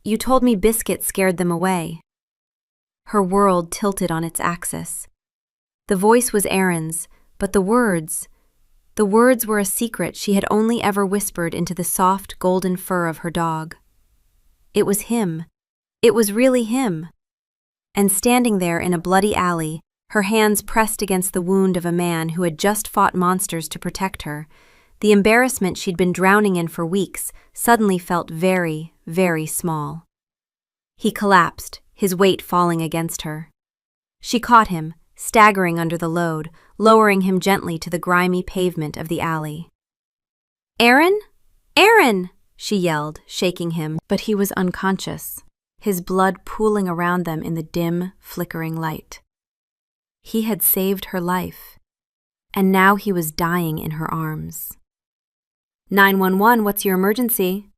Biscuit scared them away." Her world tilted on its axis. The voice was Aaron's, but the words were a secret she had only ever whispered into the soft, golden fur of her dog. It was him. It was really him. And standing there in a bloody alley, her hands pressed against the wound of a man who had just fought monsters to protect her, the embarrassment she'd been drowning in for weeks suddenly felt very, very small. He collapsed, his weight falling against her. She caught him, staggering under the load, lowering him gently to the grimy pavement of the alley. "Aaron? Aaron!" she yelled, shaking him, but he was unconscious, his blood pooling around them in the dim, flickering light. He had saved her life, and now he was dying in her arms. 911, what's your emergency?"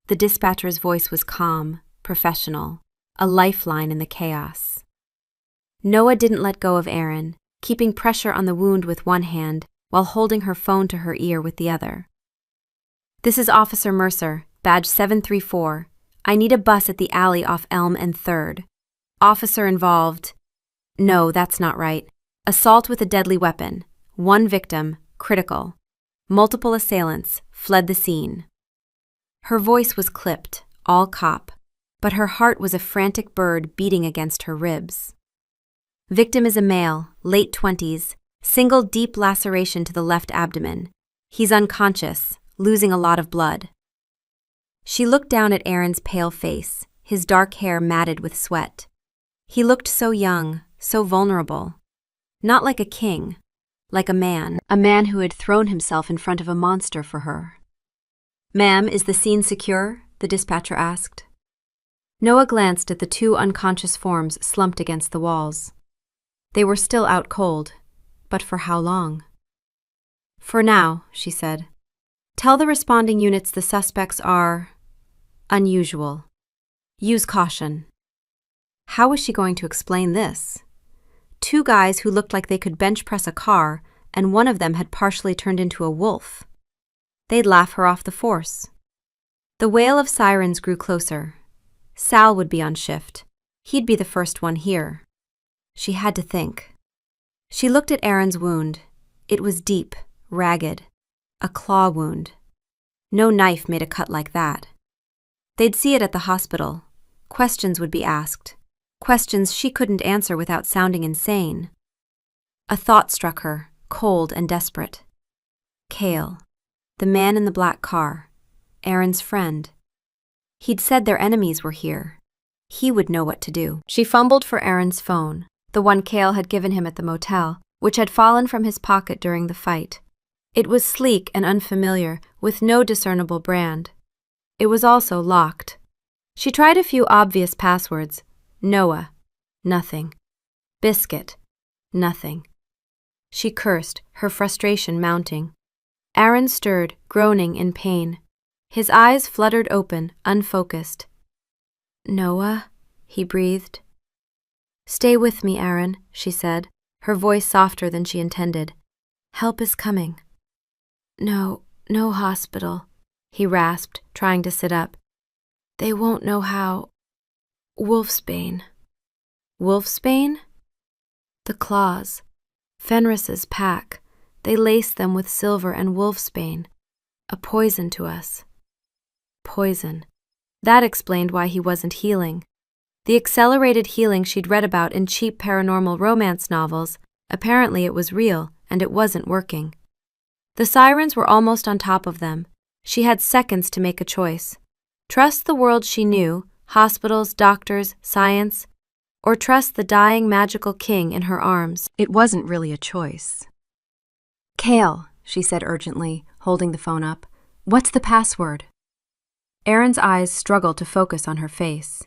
The dispatcher's voice was calm, professional, a lifeline in the chaos. Noah didn't let go of Aaron, keeping pressure on the wound with one hand while holding her phone to her ear with the other. This is Officer Mercer, badge 734. I need a bus at the alley off Elm and 3rd. Officer involved. No, that's not right. Assault with a deadly weapon. 1 victim, critical. Multiple assailants, fled the scene. Her voice was clipped, all cop, but her heart was a frantic bird beating against her ribs. Victim is a male, late 20s, single deep laceration to the left abdomen. He's unconscious, losing a lot of blood. She looked down at Aaron's pale face, his dark hair matted with sweat. He looked so young, so vulnerable. Not like a king, like a man who had thrown himself in front of a monster for her. "Ma'am, is the scene secure?" the dispatcher asked. Noah glanced at the 2 unconscious forms slumped against the walls. They were still out cold, but for how long? "For now," she said. "Tell the responding units the suspects are unusual. Use caution." How was she going to explain this? 2 guys who looked like they could bench press a car, and one of them had partially turned into a wolf. They'd laugh her off the force. The wail of sirens grew closer. Sal would be on shift. He'd be the first one here. She had to think. She looked at Aaron's wound. It was deep, ragged. A claw wound. No knife made a cut like that. They'd see it at the hospital. Questions would be asked. Questions she couldn't answer without sounding insane. A thought struck her, cold and desperate. Cale, the man in the black car, Aaron's friend. He'd said their enemies were here. He would know what to do. She fumbled for Aaron's phone, the one Cale had given him at the motel, which had fallen from his pocket during the fight. It was sleek and unfamiliar, with no discernible brand. It was also locked. She tried a few obvious passwords. Noah, nothing. Biscuit, nothing. She cursed, her frustration mounting. Aaron stirred, groaning in pain. His eyes fluttered open, unfocused. "Noah," he breathed. "Stay with me, Aaron," she said, her voice softer than she intended. "Help is coming." "No hospital," he rasped, trying to sit up. "They won't know how. Wolfsbane." "Wolfsbane?" "The claws. Fenris's pack. They lace them with silver and wolfsbane. A poison to us." Poison. That explained why he wasn't healing. The accelerated healing she'd read about in cheap paranormal romance novels, apparently it was real, and it wasn't working. The sirens were almost on top of them. She had seconds to make a choice. Trust the world she knew, hospitals, doctors, science, or trust the dying magical king in her arms. It wasn't really a choice. "Cale," she said urgently, holding the phone up. "What's the password?" Aaron's eyes struggled to focus on her face.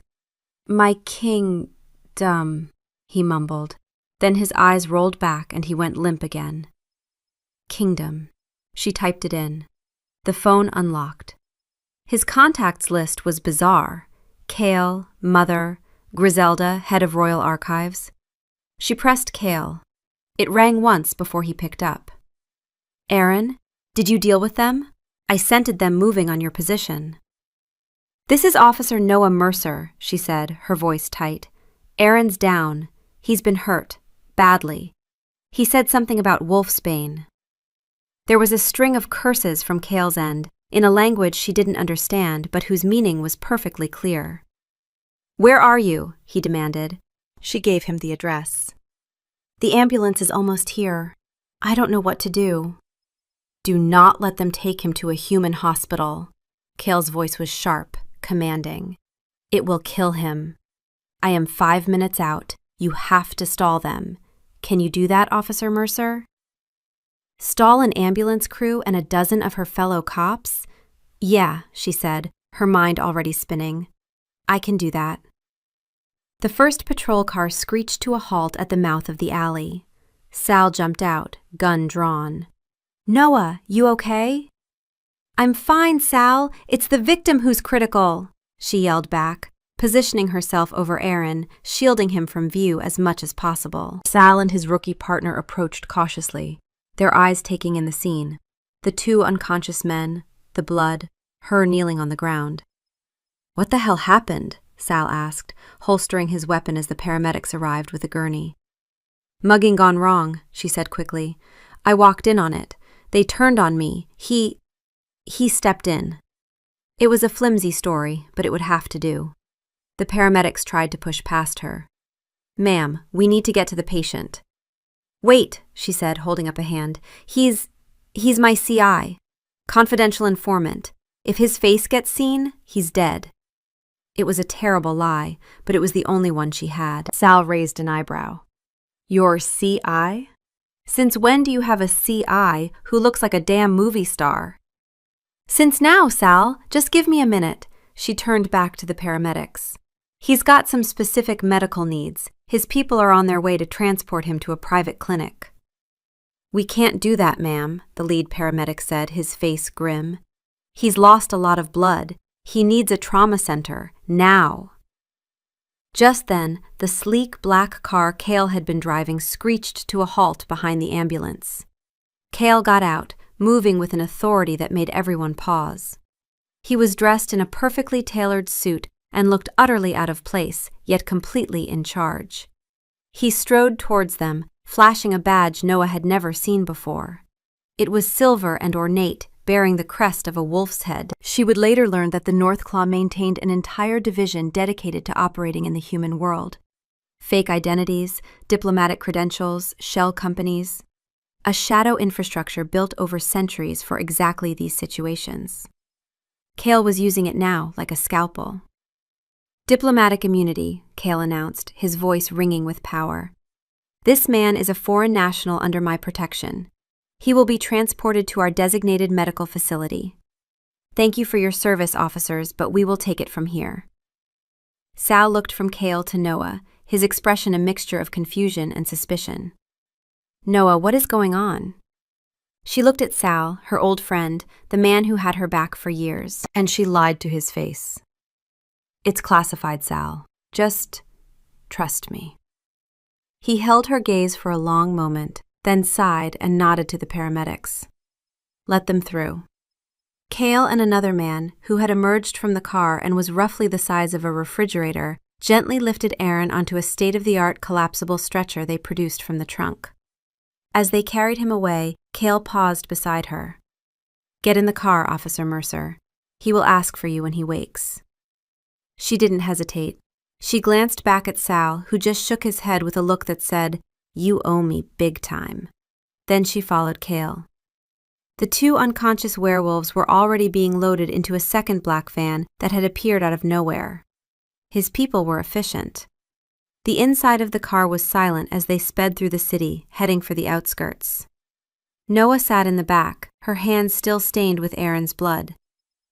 "My kingdom," he mumbled. Then his eyes rolled back and he went limp again. Kingdom. She typed it in. The phone unlocked. His contacts list was bizarre. Cale, Mother, Griselda, head of Royal Archives. She pressed Cale. It rang once before he picked up. "Aaron, did you deal with them? I scented them moving on your position." "This is Officer Noah Mercer," she said, her voice tight. "Aaron's down. He's been hurt. Badly. He said something about wolfsbane." There was a string of curses from Cale's end, in a language she didn't understand but whose meaning was perfectly clear. "Where are you?" he demanded. She gave him the address. "The ambulance is almost here. I don't know what to do." "Do not let them take him to a human hospital." Cale's voice was sharp, commanding. "It will kill him. I am 5 minutes out. You have to stall them. Can you do that, Officer Mercer?" Stall an ambulance crew and a dozen of her fellow cops? "Yeah," she said, her mind already spinning. "I can do that." The first patrol car screeched to a halt at the mouth of the alley. Sal jumped out, gun drawn. "Noah, you okay?" "I'm fine, Sal. It's the victim who's critical," she yelled back, positioning herself over Aaron, shielding him from view as much as possible. Sal and his rookie partner approached cautiously, their eyes taking in the scene. The 2 unconscious men, the blood, her kneeling on the ground. "What the hell happened?" Sal asked, holstering his weapon as the paramedics arrived with a gurney. "Mugging gone wrong," she said quickly. "I walked in on it. They turned on me. He stepped in." It was a flimsy story, but it would have to do. The paramedics tried to push past her. "Ma'am, we need to get to the patient." "Wait," she said, holding up a hand. He's my CI. Confidential informant. If his face gets seen, he's dead." It was a terrible lie, but it was the only one she had. Sal raised an eyebrow. "Your CI? Since when do you have a CI who looks like a damn movie star?" "Since now, Sal. Just give me a minute." She turned back to the paramedics. "He's got some specific medical needs. His people are on their way to transport him to a private clinic." "We can't do that, ma'am," the lead paramedic said, his face grim. "He's lost a lot of blood. He needs a trauma center, now." Just then, the sleek black car Cale had been driving screeched to a halt behind the ambulance. Cale got out, moving with an authority that made everyone pause. He was dressed in a perfectly tailored suit and looked utterly out of place, yet completely in charge. He strode towards them, flashing a badge Noah had never seen before. It was silver and ornate, bearing the crest of a wolf's head. She would later learn that the Northclaw maintained an entire division dedicated to operating in the human world. Fake identities, diplomatic credentials, shell companies. A shadow infrastructure built over centuries for exactly these situations. Cale was using it now like a scalpel. "Diplomatic immunity," Cale announced, his voice ringing with power. "This man is a foreign national under my protection. He will be transported to our designated medical facility. Thank you for your service, officers, but we will take it from here." Sal looked from Cale to Noah, his expression a mixture of confusion and suspicion. "Noah, what is going on?" She looked at Sal, her old friend, the man who had her back for years, and she lied to his face. "It's classified, Sal. Just trust me." He held her gaze for a long moment, then sighed and nodded to the paramedics. "Let them through." Cale and another man, who had emerged from the car and was roughly the size of a refrigerator, gently lifted Aaron onto a state-of-the-art collapsible stretcher they produced from the trunk. As they carried him away, Cale paused beside her. "Get in the car, Officer Mercer. He will ask for you when he wakes." She didn't hesitate. She glanced back at Sal, who just shook his head with a look that said, "You owe me big time." Then she followed Cale. The two unconscious werewolves were already being loaded into a second black van that had appeared out of nowhere. His people were efficient. The inside of the car was silent as they sped through the city, heading for the outskirts. Noah sat in the back, her hands still stained with Aaron's blood.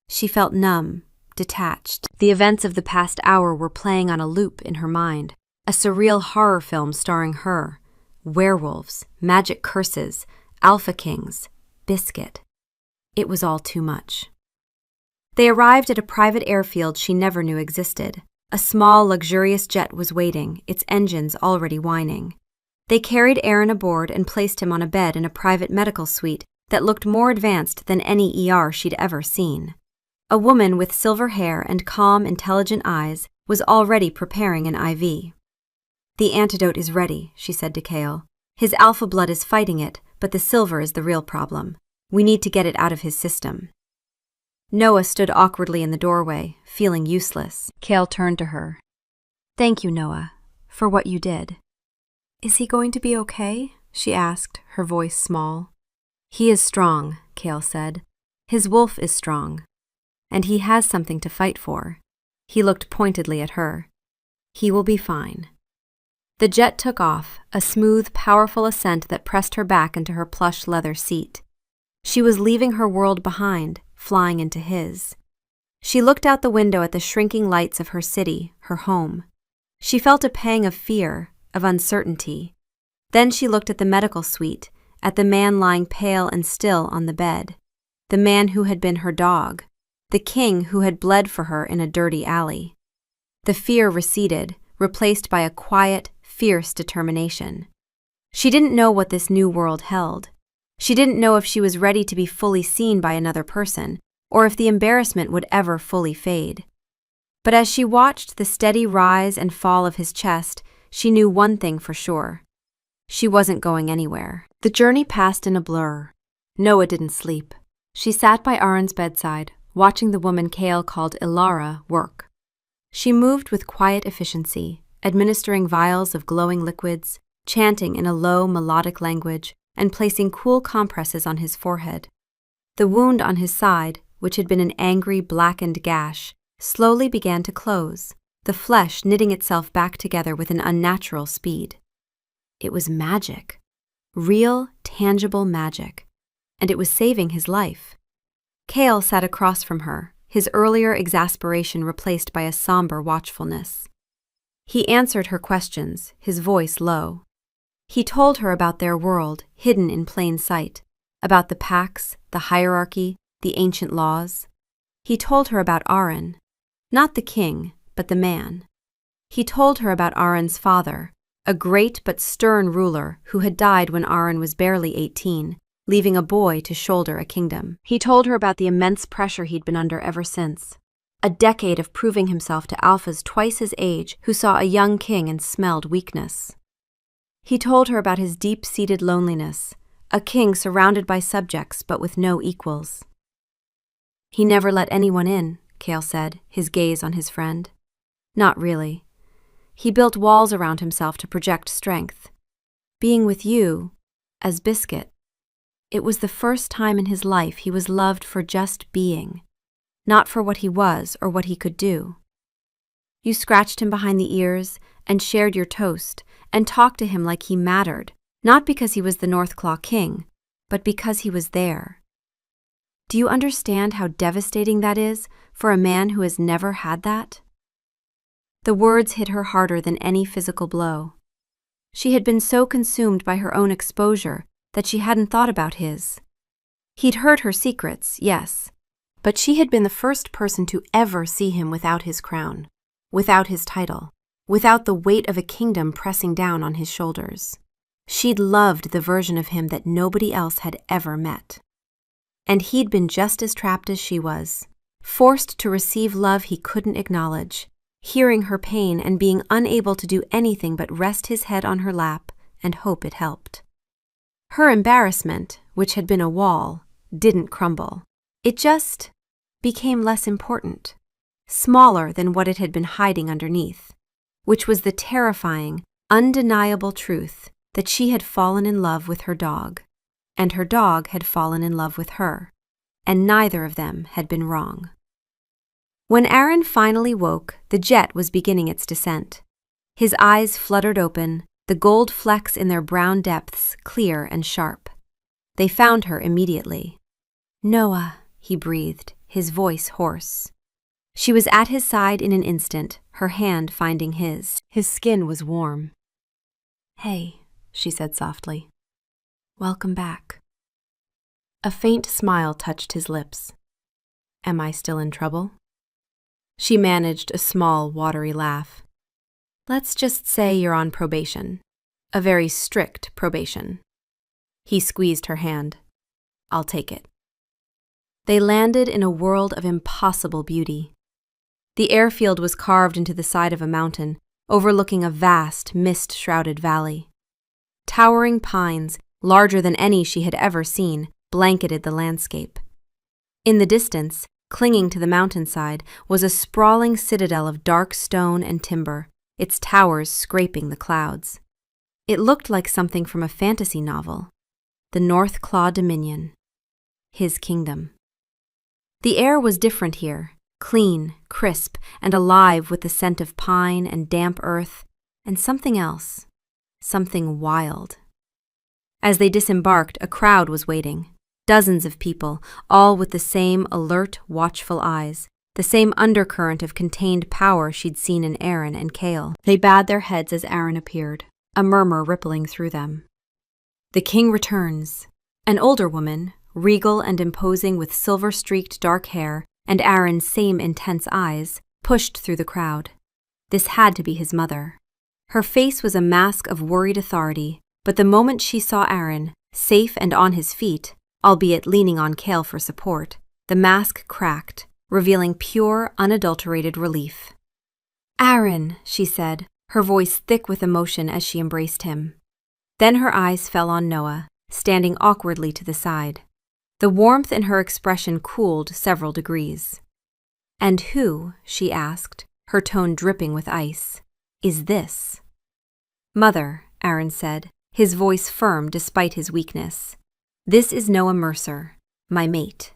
She felt numb, detached. The events of the past hour were playing on a loop in her mind, a surreal horror film starring her. Werewolves, magic curses, alpha kings, biscuit. It was all too much. They arrived at a private airfield she never knew existed. A small, luxurious jet was waiting, its engines already whining. They carried Aaron aboard and placed him on a bed in a private medical suite that looked more advanced than any ER she'd ever seen. A woman with silver hair and calm, intelligent eyes was already preparing an IV. "The antidote is ready," she said to Cale. "His alpha blood is fighting it, but the silver is the real problem. We need to get it out of his system." Noah stood awkwardly in the doorway, feeling useless. Cale turned to her. "Thank you, Noah, for what you did." "Is he going to be okay?" she asked, her voice small. "He is strong," Cale said. "His wolf is strong. And he has something to fight for." He looked pointedly at her. "He will be fine." The jet took off, a smooth, powerful ascent that pressed her back into her plush leather seat. She was leaving her world behind, flying into his. She looked out the window at the shrinking lights of her city, her home. She felt a pang of fear, of uncertainty. Then she looked at the medical suite, at the man lying pale and still on the bed, the man who had been her dog, the king who had bled for her in a dirty alley. The fear receded, replaced by a quiet, fierce determination. She didn't know what this new world held. She didn't know if she was ready to be fully seen by another person, or if the embarrassment would ever fully fade. But as she watched the steady rise and fall of his chest, she knew one thing for sure. She wasn't going anywhere. The journey passed in a blur. Noah didn't sleep. She sat by Aron's bedside, watching the woman Cale called Ilara work. She moved with quiet efficiency, administering vials of glowing liquids, chanting in a low, melodic language, and placing cool compresses on his forehead. The wound on his side, which had been an angry, blackened gash, slowly began to close, the flesh knitting itself back together with an unnatural speed. It was magic. Real, tangible magic. And it was saving his life. Cale sat across from her, his earlier exasperation replaced by a somber watchfulness. He answered her questions, his voice low. He told her about their world, hidden in plain sight, about the pacts, the hierarchy, the ancient laws. He told her about Aron, not the king, but the man. He told her about Aron's father, a great but stern ruler who had died when Aron was barely 18, leaving a boy to shoulder a kingdom. He told her about the immense pressure he'd been under ever since. A decade of proving himself to alphas twice his age who saw a young king and smelled weakness. He told her about his deep-seated loneliness, a king surrounded by subjects but with no equals. He never let anyone in, Cale said, his gaze on his friend. Not really. He built walls around himself to project strength. Being with you, as Biscuit, it was the first time in his life he was loved for just being, not for what he was or what he could do. You scratched him behind the ears and shared your toast and talked to him like he mattered, not because he was the Northclaw king, but because he was there. Do you understand how devastating that is for a man who has never had that? The words hit her harder than any physical blow. She had been so consumed by her own exposure that she hadn't thought about his. He'd heard her secrets, yes, but she had been the first person to ever see him without his crown, without his title, without the weight of a kingdom pressing down on his shoulders. She'd loved the version of him that nobody else had ever met. And he'd been just as trapped as she was, forced to receive love he couldn't acknowledge, hearing her pain and being unable to do anything but rest his head on her lap and hope it helped. Her embarrassment, which had been a wall, didn't crumble. It just became less important, smaller than what it had been hiding underneath, which was the terrifying, undeniable truth that she had fallen in love with her dog, and her dog had fallen in love with her, and neither of them had been wrong. When Aron finally woke, the jet was beginning its descent. His eyes fluttered open, the gold flecks in their brown depths clear and sharp. They found her immediately. "Noah," he breathed, his voice hoarse. She was at his side in an instant, her hand finding his. His skin was warm. "Hey," she said softly. "Welcome back." A faint smile touched his lips. "Am I still in trouble?" She managed a small, watery laugh. "Let's just say you're on probation. A very strict probation." He squeezed her hand. "I'll take it." They landed in a world of impossible beauty. The airfield was carved into the side of a mountain, overlooking a vast, mist-shrouded valley. Towering pines, larger than any she had ever seen, blanketed the landscape. In the distance, clinging to the mountainside, was a sprawling citadel of dark stone and timber, its towers scraping the clouds. It looked like something from a fantasy novel. The Northclaw Dominion. His kingdom. The air was different here, clean, crisp, and alive with the scent of pine and damp earth, and something else, something wild. As they disembarked, a crowd was waiting. Dozens of people, all with the same alert, watchful eyes, the same undercurrent of contained power she'd seen in Aron and Cale. They bowed their heads as Aron appeared, a murmur rippling through them. "The king returns." An older woman, regal and imposing with silver-streaked dark hair and Aron's same intense eyes, pushed through the crowd. This had to be his mother. Her face was a mask of worried authority, but the moment she saw Aron, safe and on his feet, albeit leaning on Cale for support, The mask cracked, revealing pure, unadulterated relief. "Aaron," she said, her voice thick with emotion as she embraced him. Then her eyes fell on Noah, standing awkwardly to the side. The warmth in her expression cooled several degrees. "And who," she asked, her tone dripping with ice, "is this?" "Mother," Aaron said, his voice firm despite his weakness. "This is Noah Mercer, my mate."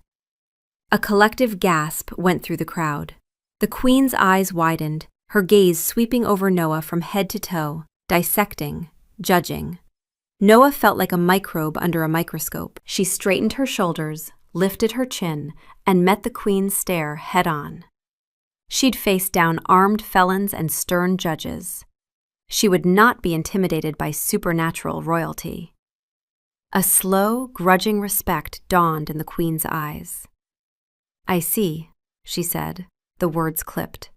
A collective gasp went through the crowd. The Queen's eyes widened, her gaze sweeping over Noah from head to toe, dissecting, judging. Noah felt like a microbe under a microscope. She straightened her shoulders, lifted her chin, and met the Queen's stare head-on. She'd faced down armed felons and stern judges. She would not be intimidated by supernatural royalty. A slow, grudging respect dawned in the Queen's eyes. "I see," she said, the words clipped.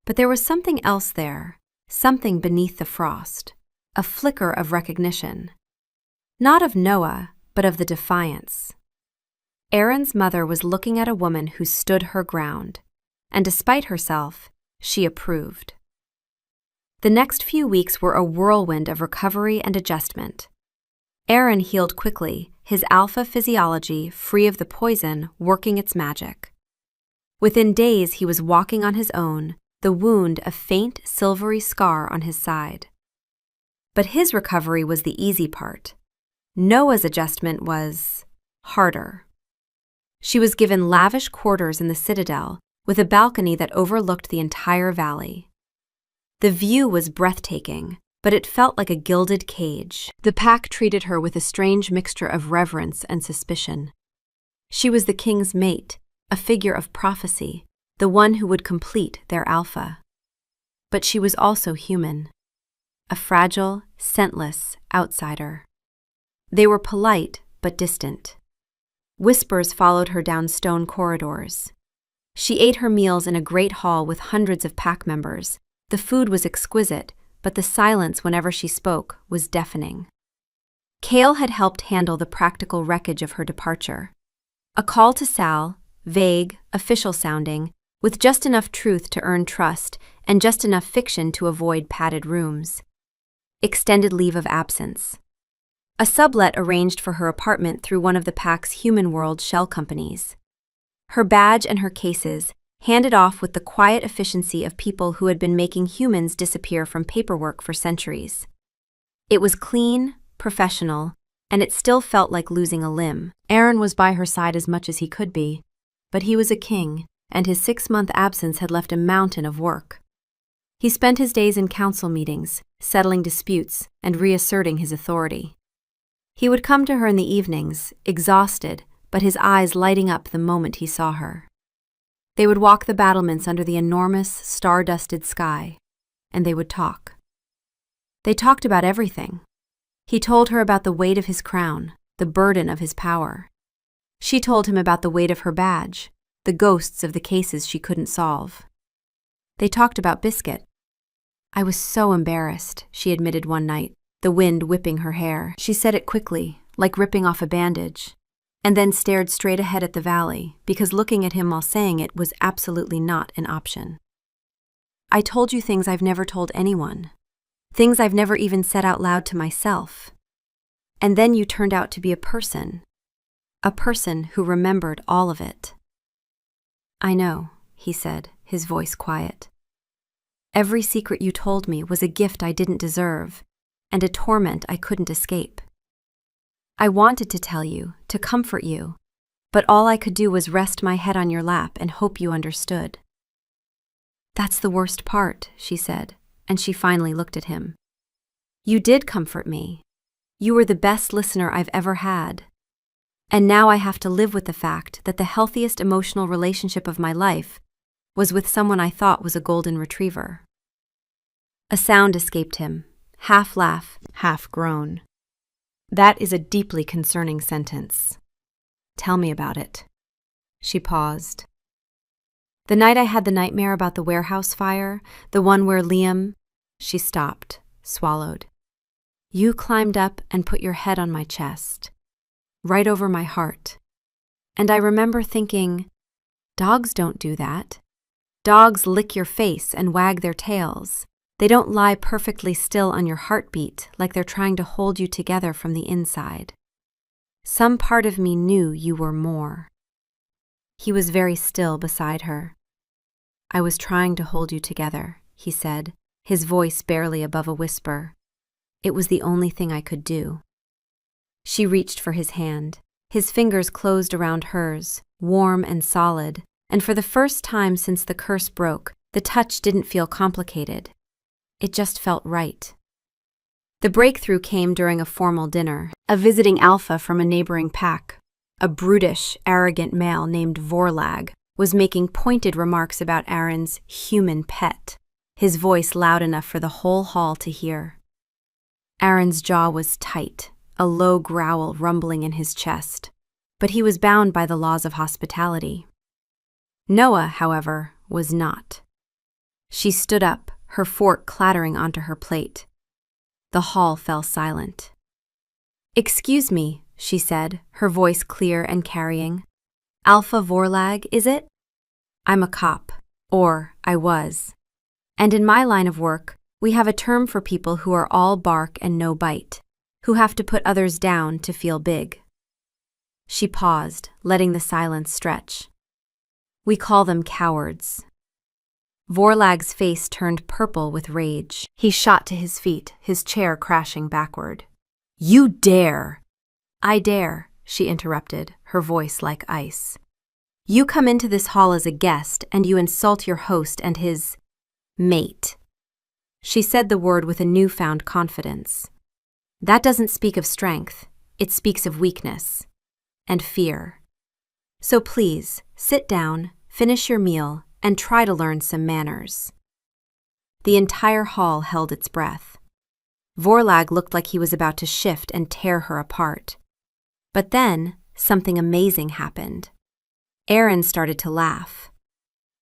But there was something else there, something beneath the frost, a flicker of recognition. Not of Noah, but of the defiance. Aaron's mother was looking at a woman who stood her ground, and despite herself, she approved. The next few weeks were a whirlwind of recovery and adjustment. Aaron healed quickly, his alpha physiology, free of the poison, working its magic. Within days he was walking on his own, the wound a faint silvery scar on his side. But his recovery was the easy part. Noah's adjustment was harder. She was given lavish quarters in the citadel, with a balcony that overlooked the entire valley. The view was breathtaking, but it felt like a gilded cage. The pack treated her with a strange mixture of reverence and suspicion. She was the king's mate, a figure of prophecy, the one who would complete their alpha. But she was also human, a fragile, scentless outsider. They were polite but distant. Whispers followed her down stone corridors. She ate her meals in a great hall with hundreds of pack members. The food was exquisite, but the silence whenever she spoke was deafening. Cale had helped handle the practical wreckage of her departure. A call to Sal, vague, official-sounding, with just enough truth to earn trust and just enough fiction to avoid padded rooms. Extended leave of absence. A sublet arranged for her apartment through one of the pack's Human World shell companies. Her badge and her cases, handed off with the quiet efficiency of people who had been making humans disappear from paperwork for centuries. It was clean, professional, and it still felt like losing a limb. Aaron was by her side as much as he could be, but he was a king, and his 6-month absence had left a mountain of work. He spent his days in council meetings, settling disputes, and reasserting his authority. He would come to her in the evenings, exhausted, but his eyes lighting up the moment he saw her. They would walk the battlements under the enormous, star-dusted sky, and they would talk. They talked about everything. He told her about the weight of his crown, the burden of his power. She told him about the weight of her badge, the ghosts of the cases she couldn't solve. They talked about Biscuit. "I was so embarrassed," she admitted one night, the wind whipping her hair. She said it quickly, like ripping off a bandage, and then stared straight ahead at the valley, because looking at him while saying it was absolutely not an option. "I told you things I've never told anyone, things I've never even said out loud to myself. And then you turned out to be a person who remembered all of it." "I know," he said, his voice quiet. "Every secret you told me was a gift I didn't deserve, and a torment I couldn't escape. I wanted to tell you, to comfort you, but all I could do was rest my head on your lap and hope you understood." "That's the worst part," she said, and she finally looked at him. "You did comfort me. You were the best listener I've ever had. And now I have to live with the fact that the healthiest emotional relationship of my life was with someone I thought was a golden retriever." A sound escaped him, half laugh, half groan. "That is a deeply concerning sentence. Tell me about it." She paused. "The night I had the nightmare about the warehouse fire, the one where Liam—" She stopped, swallowed. "You climbed up and put your head on my chest, right over my heart. And I remember thinking, dogs don't do that. Dogs lick your face and wag their tails. They don't lie perfectly still on your heartbeat like they're trying to hold you together from the inside. Some part of me knew you were more. He was very still beside her. I was trying to hold you together, he said, his voice barely above a whisper. It was the only thing I could do. She reached for his hand. His fingers closed around hers, warm and solid, and for the first time since the curse broke, the touch didn't feel complicated. It just felt right. The breakthrough came during a formal dinner. A visiting alpha from a neighboring pack, a brutish, arrogant male named Vorlag, was making pointed remarks about Aaron's human pet, his voice loud enough for the whole hall to hear. Aaron's jaw was tight, a low growl rumbling in his chest, but he was bound by the laws of hospitality. Noah, however, was not. She stood up, her fork clattering onto her plate. The hall fell silent. "Excuse me," she said, her voice clear and carrying. "Alpha Vorlag, is it? I'm a cop, or I was. And in my line of work, we have a term for people who are all bark and no bite, who have to put others down to feel big." She paused, letting the silence stretch. "We call them cowards." Vorlag's face turned purple with rage. He shot to his feet, his chair crashing backward. "You dare!" "I dare," she interrupted, her voice like ice. "You come into this hall as a guest and you insult your host and his mate." She said the word with a newfound confidence. "That doesn't speak of strength, it speaks of weakness and fear. So please, sit down, finish your meal, and try to learn some manners." The entire hall held its breath. Vorlag looked like he was about to shift and tear her apart. But then, something amazing happened. Aaron started to laugh.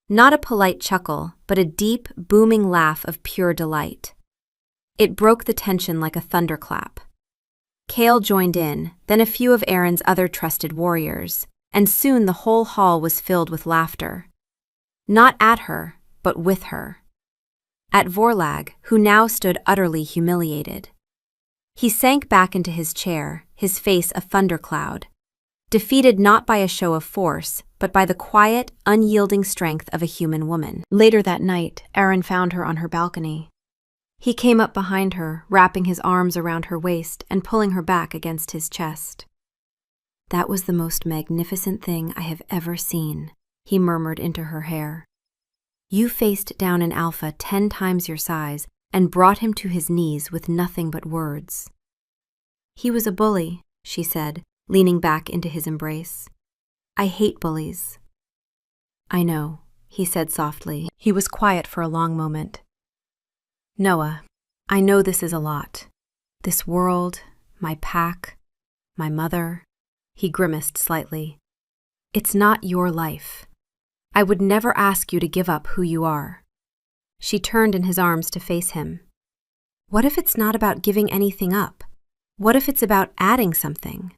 Not a polite chuckle, but a deep, booming laugh of pure delight. It broke the tension like a thunderclap. Kale joined in, then a few of Aaron's other trusted warriors, and soon the whole hall was filled with laughter. Not at her, but with her. At Vorlag, who now stood utterly humiliated. He sank back into his chair, his face a thundercloud, defeated not by a show of force, but by the quiet, unyielding strength of a human woman. Later that night, Aaron found her on her balcony. He came up behind her, wrapping his arms around her waist and pulling her back against his chest. "That was the most magnificent thing I have ever seen," he murmured into her hair. "You faced down an alpha 10 times your size and brought him to his knees with nothing but words." "He was a bully," she said, leaning back into his embrace. "I hate bullies." "I know," he said softly. He was quiet for a long moment. "Noah, I know this is a lot. This world, my pack, my mother." He grimaced slightly. "It's not your life. I would never ask you to give up who you are." She turned in his arms to face him. "What if it's not about giving anything up? What if it's about adding something?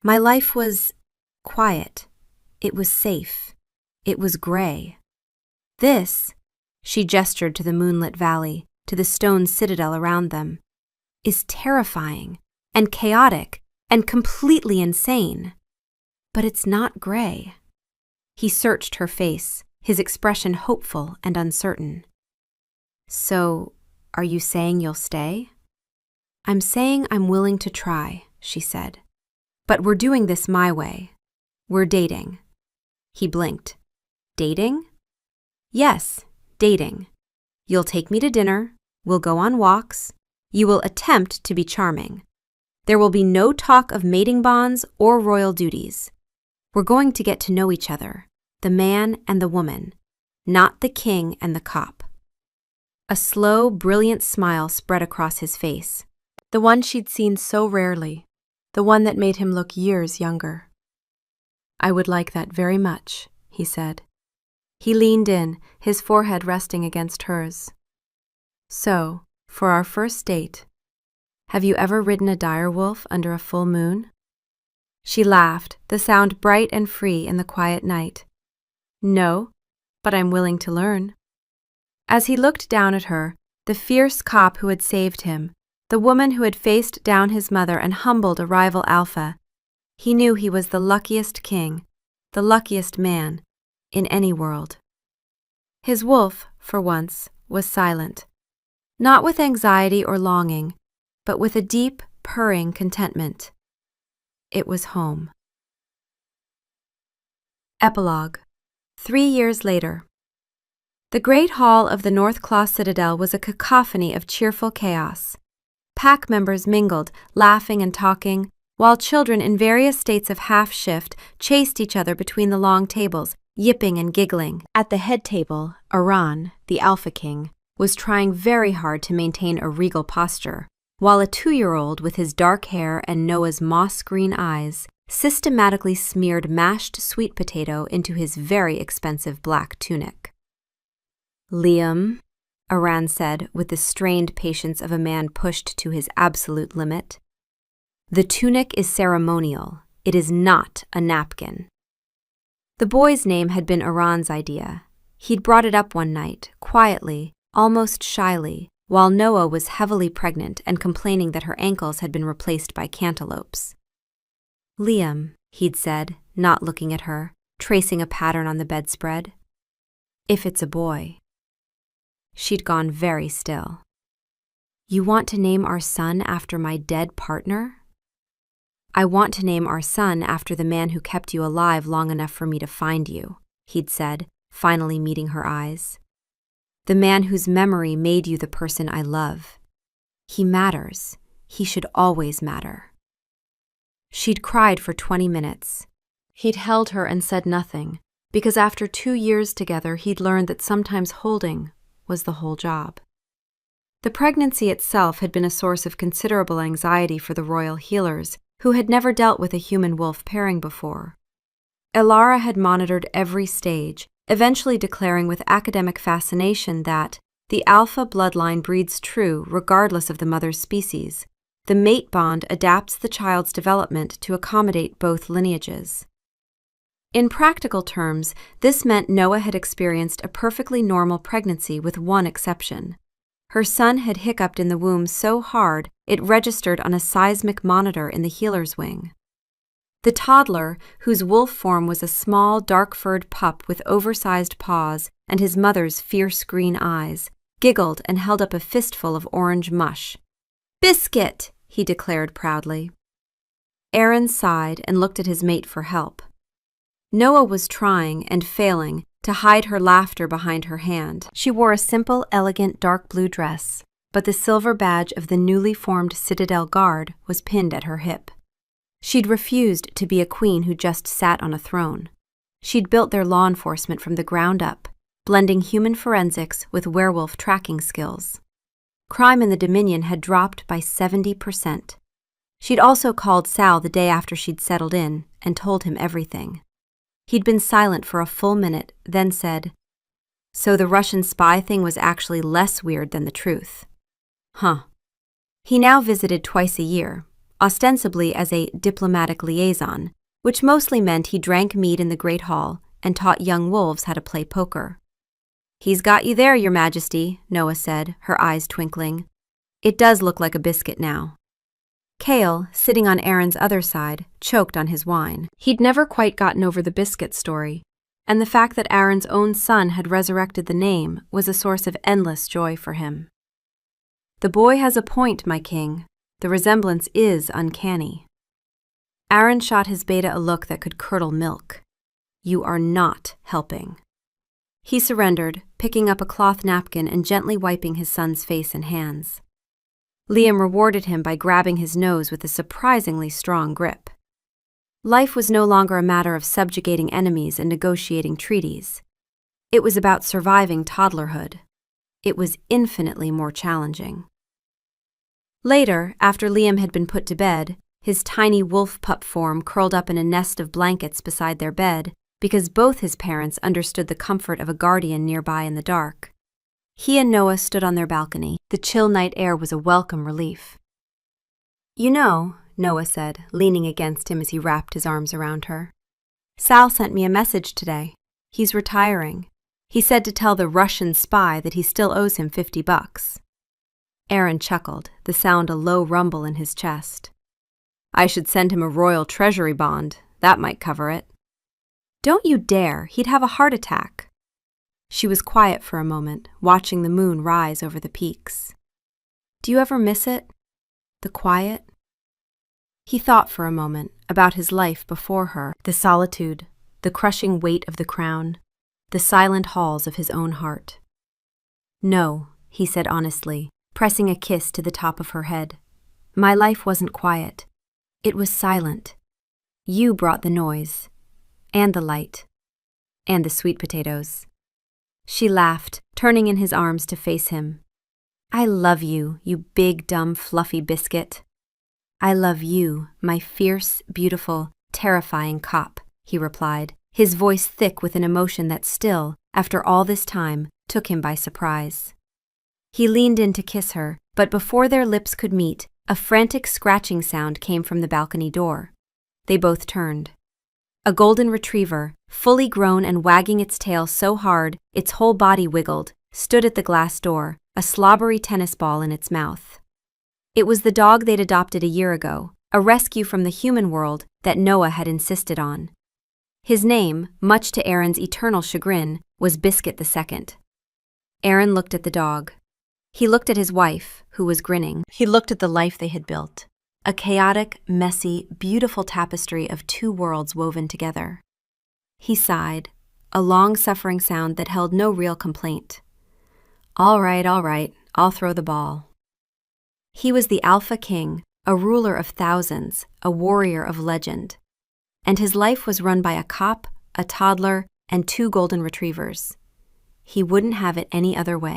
My life was quiet. It was safe. It was gray. This," she gestured to the moonlit valley, to the stone citadel around them, "is terrifying and chaotic and completely insane. But it's not gray." He searched her face, his expression hopeful and uncertain. "So, are you saying you'll stay?" "I'm saying I'm willing to try," she said. "But we're doing this my way. We're dating." He blinked. "Dating?" "Yes, dating. You'll take me to dinner, we'll go on walks, you will attempt to be charming. There will be no talk of mating bonds or royal duties. We're going to get to know each other, the man and the woman, not the king and the cop." A slow, brilliant smile spread across his face, the one she'd seen so rarely, the one that made him look years younger. "I would like that very much," he said. He leaned in, his forehead resting against hers. "So, for our first date, have you ever ridden a direwolf under a full moon?" She laughed, the sound bright and free in the quiet night. No, but I'm willing to learn. As he looked down at her, the fierce cop who had saved him, the woman who had faced down his mother and humbled a rival alpha, he knew he was the luckiest king, the luckiest man, in any world. His wolf, for once, was silent, not with anxiety or longing, but with a deep, purring contentment. It was home. Epilogue. 3 years later. The great hall of the North Claw Citadel was a cacophony of cheerful chaos. Pack members mingled, laughing and talking, while children in various states of half-shift chased each other between the long tables, yipping and giggling. At the head table, Aran, the Alpha King, was trying very hard to maintain a regal posture, while a 2-year-old with his dark hair and Noah's moss-green eyes systematically smeared mashed sweet potato into his very expensive black tunic. "Liam," Aran said with the strained patience of a man pushed to his absolute limit, "the tunic is ceremonial. It is not a napkin." The boy's name had been Aran's idea. He'd brought it up one night, quietly, almost shyly, while Noah was heavily pregnant and complaining that her ankles had been replaced by cantaloupes. "Liam," he'd said, not looking at her, tracing a pattern on the bedspread. "If it's a boy." She'd gone very still. "You want to name our son after my dead partner?" "I want to name our son after the man who kept you alive long enough for me to find you," he'd said, finally meeting her eyes. "The man whose memory made you the person I love. He matters. He should always matter." She'd cried for 20 minutes. He'd held her and said nothing, because after 2 years together he'd learned that sometimes holding was the whole job. The pregnancy itself had been a source of considerable anxiety for the royal healers, who had never dealt with a human-wolf pairing before. Elara had monitored every stage, eventually declaring with academic fascination that the alpha bloodline breeds true regardless of the mother's species. The mate bond adapts the child's development to accommodate both lineages. In practical terms, this meant Noah had experienced a perfectly normal pregnancy with one exception. Her son had hiccuped in the womb so hard it registered on a seismic monitor in the healer's wing. The toddler, whose wolf form was a small, dark-furred pup with oversized paws and his mother's fierce green eyes, giggled and held up a fistful of orange mush. "Biscuit!" he declared proudly. Aaron sighed and looked at his mate for help. Noah was trying and failing to hide her laughter behind her hand. She wore a simple, elegant dark blue dress, but the silver badge of the newly formed Citadel Guard was pinned at her hip. She'd refused to be a queen who just sat on a throne. She'd built their law enforcement from the ground up, blending human forensics with werewolf tracking skills. Crime in the Dominion had dropped by 70%. She'd also called Sal the day after she'd settled in and told him everything. He'd been silent for a full minute, then said, "So the Russian spy thing was actually less weird than the truth." Huh. He now visited twice a year, ostensibly as a diplomatic liaison, which mostly meant he drank mead in the Great Hall and taught young wolves how to play poker. "He's got you there, Your Majesty," Noah said, her eyes twinkling. "It does look like a biscuit now." Kale, sitting on Aaron's other side, choked on his wine. He'd never quite gotten over the biscuit story, and the fact that Aaron's own son had resurrected the name was a source of endless joy for him. "The boy has a point, my king. The resemblance is uncanny." Aaron shot his beta a look that could curdle milk. "You are not helping." He surrendered, picking up a cloth napkin and gently wiping his son's face and hands. Liam rewarded him by grabbing his nose with a surprisingly strong grip. Life was no longer a matter of subjugating enemies and negotiating treaties. It was about surviving toddlerhood. It was infinitely more challenging. Later, after Liam had been put to bed, his tiny wolf pup form curled up in a nest of blankets beside their bed because both his parents understood the comfort of a guardian nearby in the dark. He and Noah stood on their balcony. The chill night air was a welcome relief. "You know," Noah said, leaning against him as he wrapped his arms around her. Sal sent me a message today. He's retiring. He said to tell the Russian spy that he still owes him $50. Aaron chuckled, the sound a low rumble in his chest. I should send him a Royal Treasury bond. That might cover it. Don't you dare. He'd have a heart attack. She was quiet for a moment, watching the moon rise over the peaks. Do you ever miss it? The quiet? He thought for a moment about his life before her, the solitude, the crushing weight of the crown, the silent halls of his own heart. No, he said honestly, pressing a kiss to the top of her head. My life wasn't quiet. It was silent. You brought the noise, and the light, and the sweet potatoes. She laughed, turning in his arms to face him. I love you, you big, dumb, fluffy biscuit. I love you, my fierce, beautiful, terrifying cop, he replied, his voice thick with an emotion that still, after all this time, took him by surprise. He leaned in to kiss her, but before their lips could meet, a frantic scratching sound came from the balcony door. They both turned. A golden retriever, fully grown and wagging its tail so hard its whole body wiggled, stood at the glass door, a slobbery tennis ball in its mouth. It was the dog they'd adopted a year ago, a rescue from the human world that Noah had insisted on. His name, much to Aaron's eternal chagrin, was Biscuit II. Aaron looked at the dog. He looked at his wife, who was grinning. He looked at the life they had built, a chaotic, messy, beautiful tapestry of two worlds woven together. He sighed, a long-suffering sound that held no real complaint. All right, I'll throw the ball. He was the Alpha King, a ruler of thousands, a warrior of legend. And his life was run by a cop, a toddler, and 2 golden retrievers. He wouldn't have it any other way.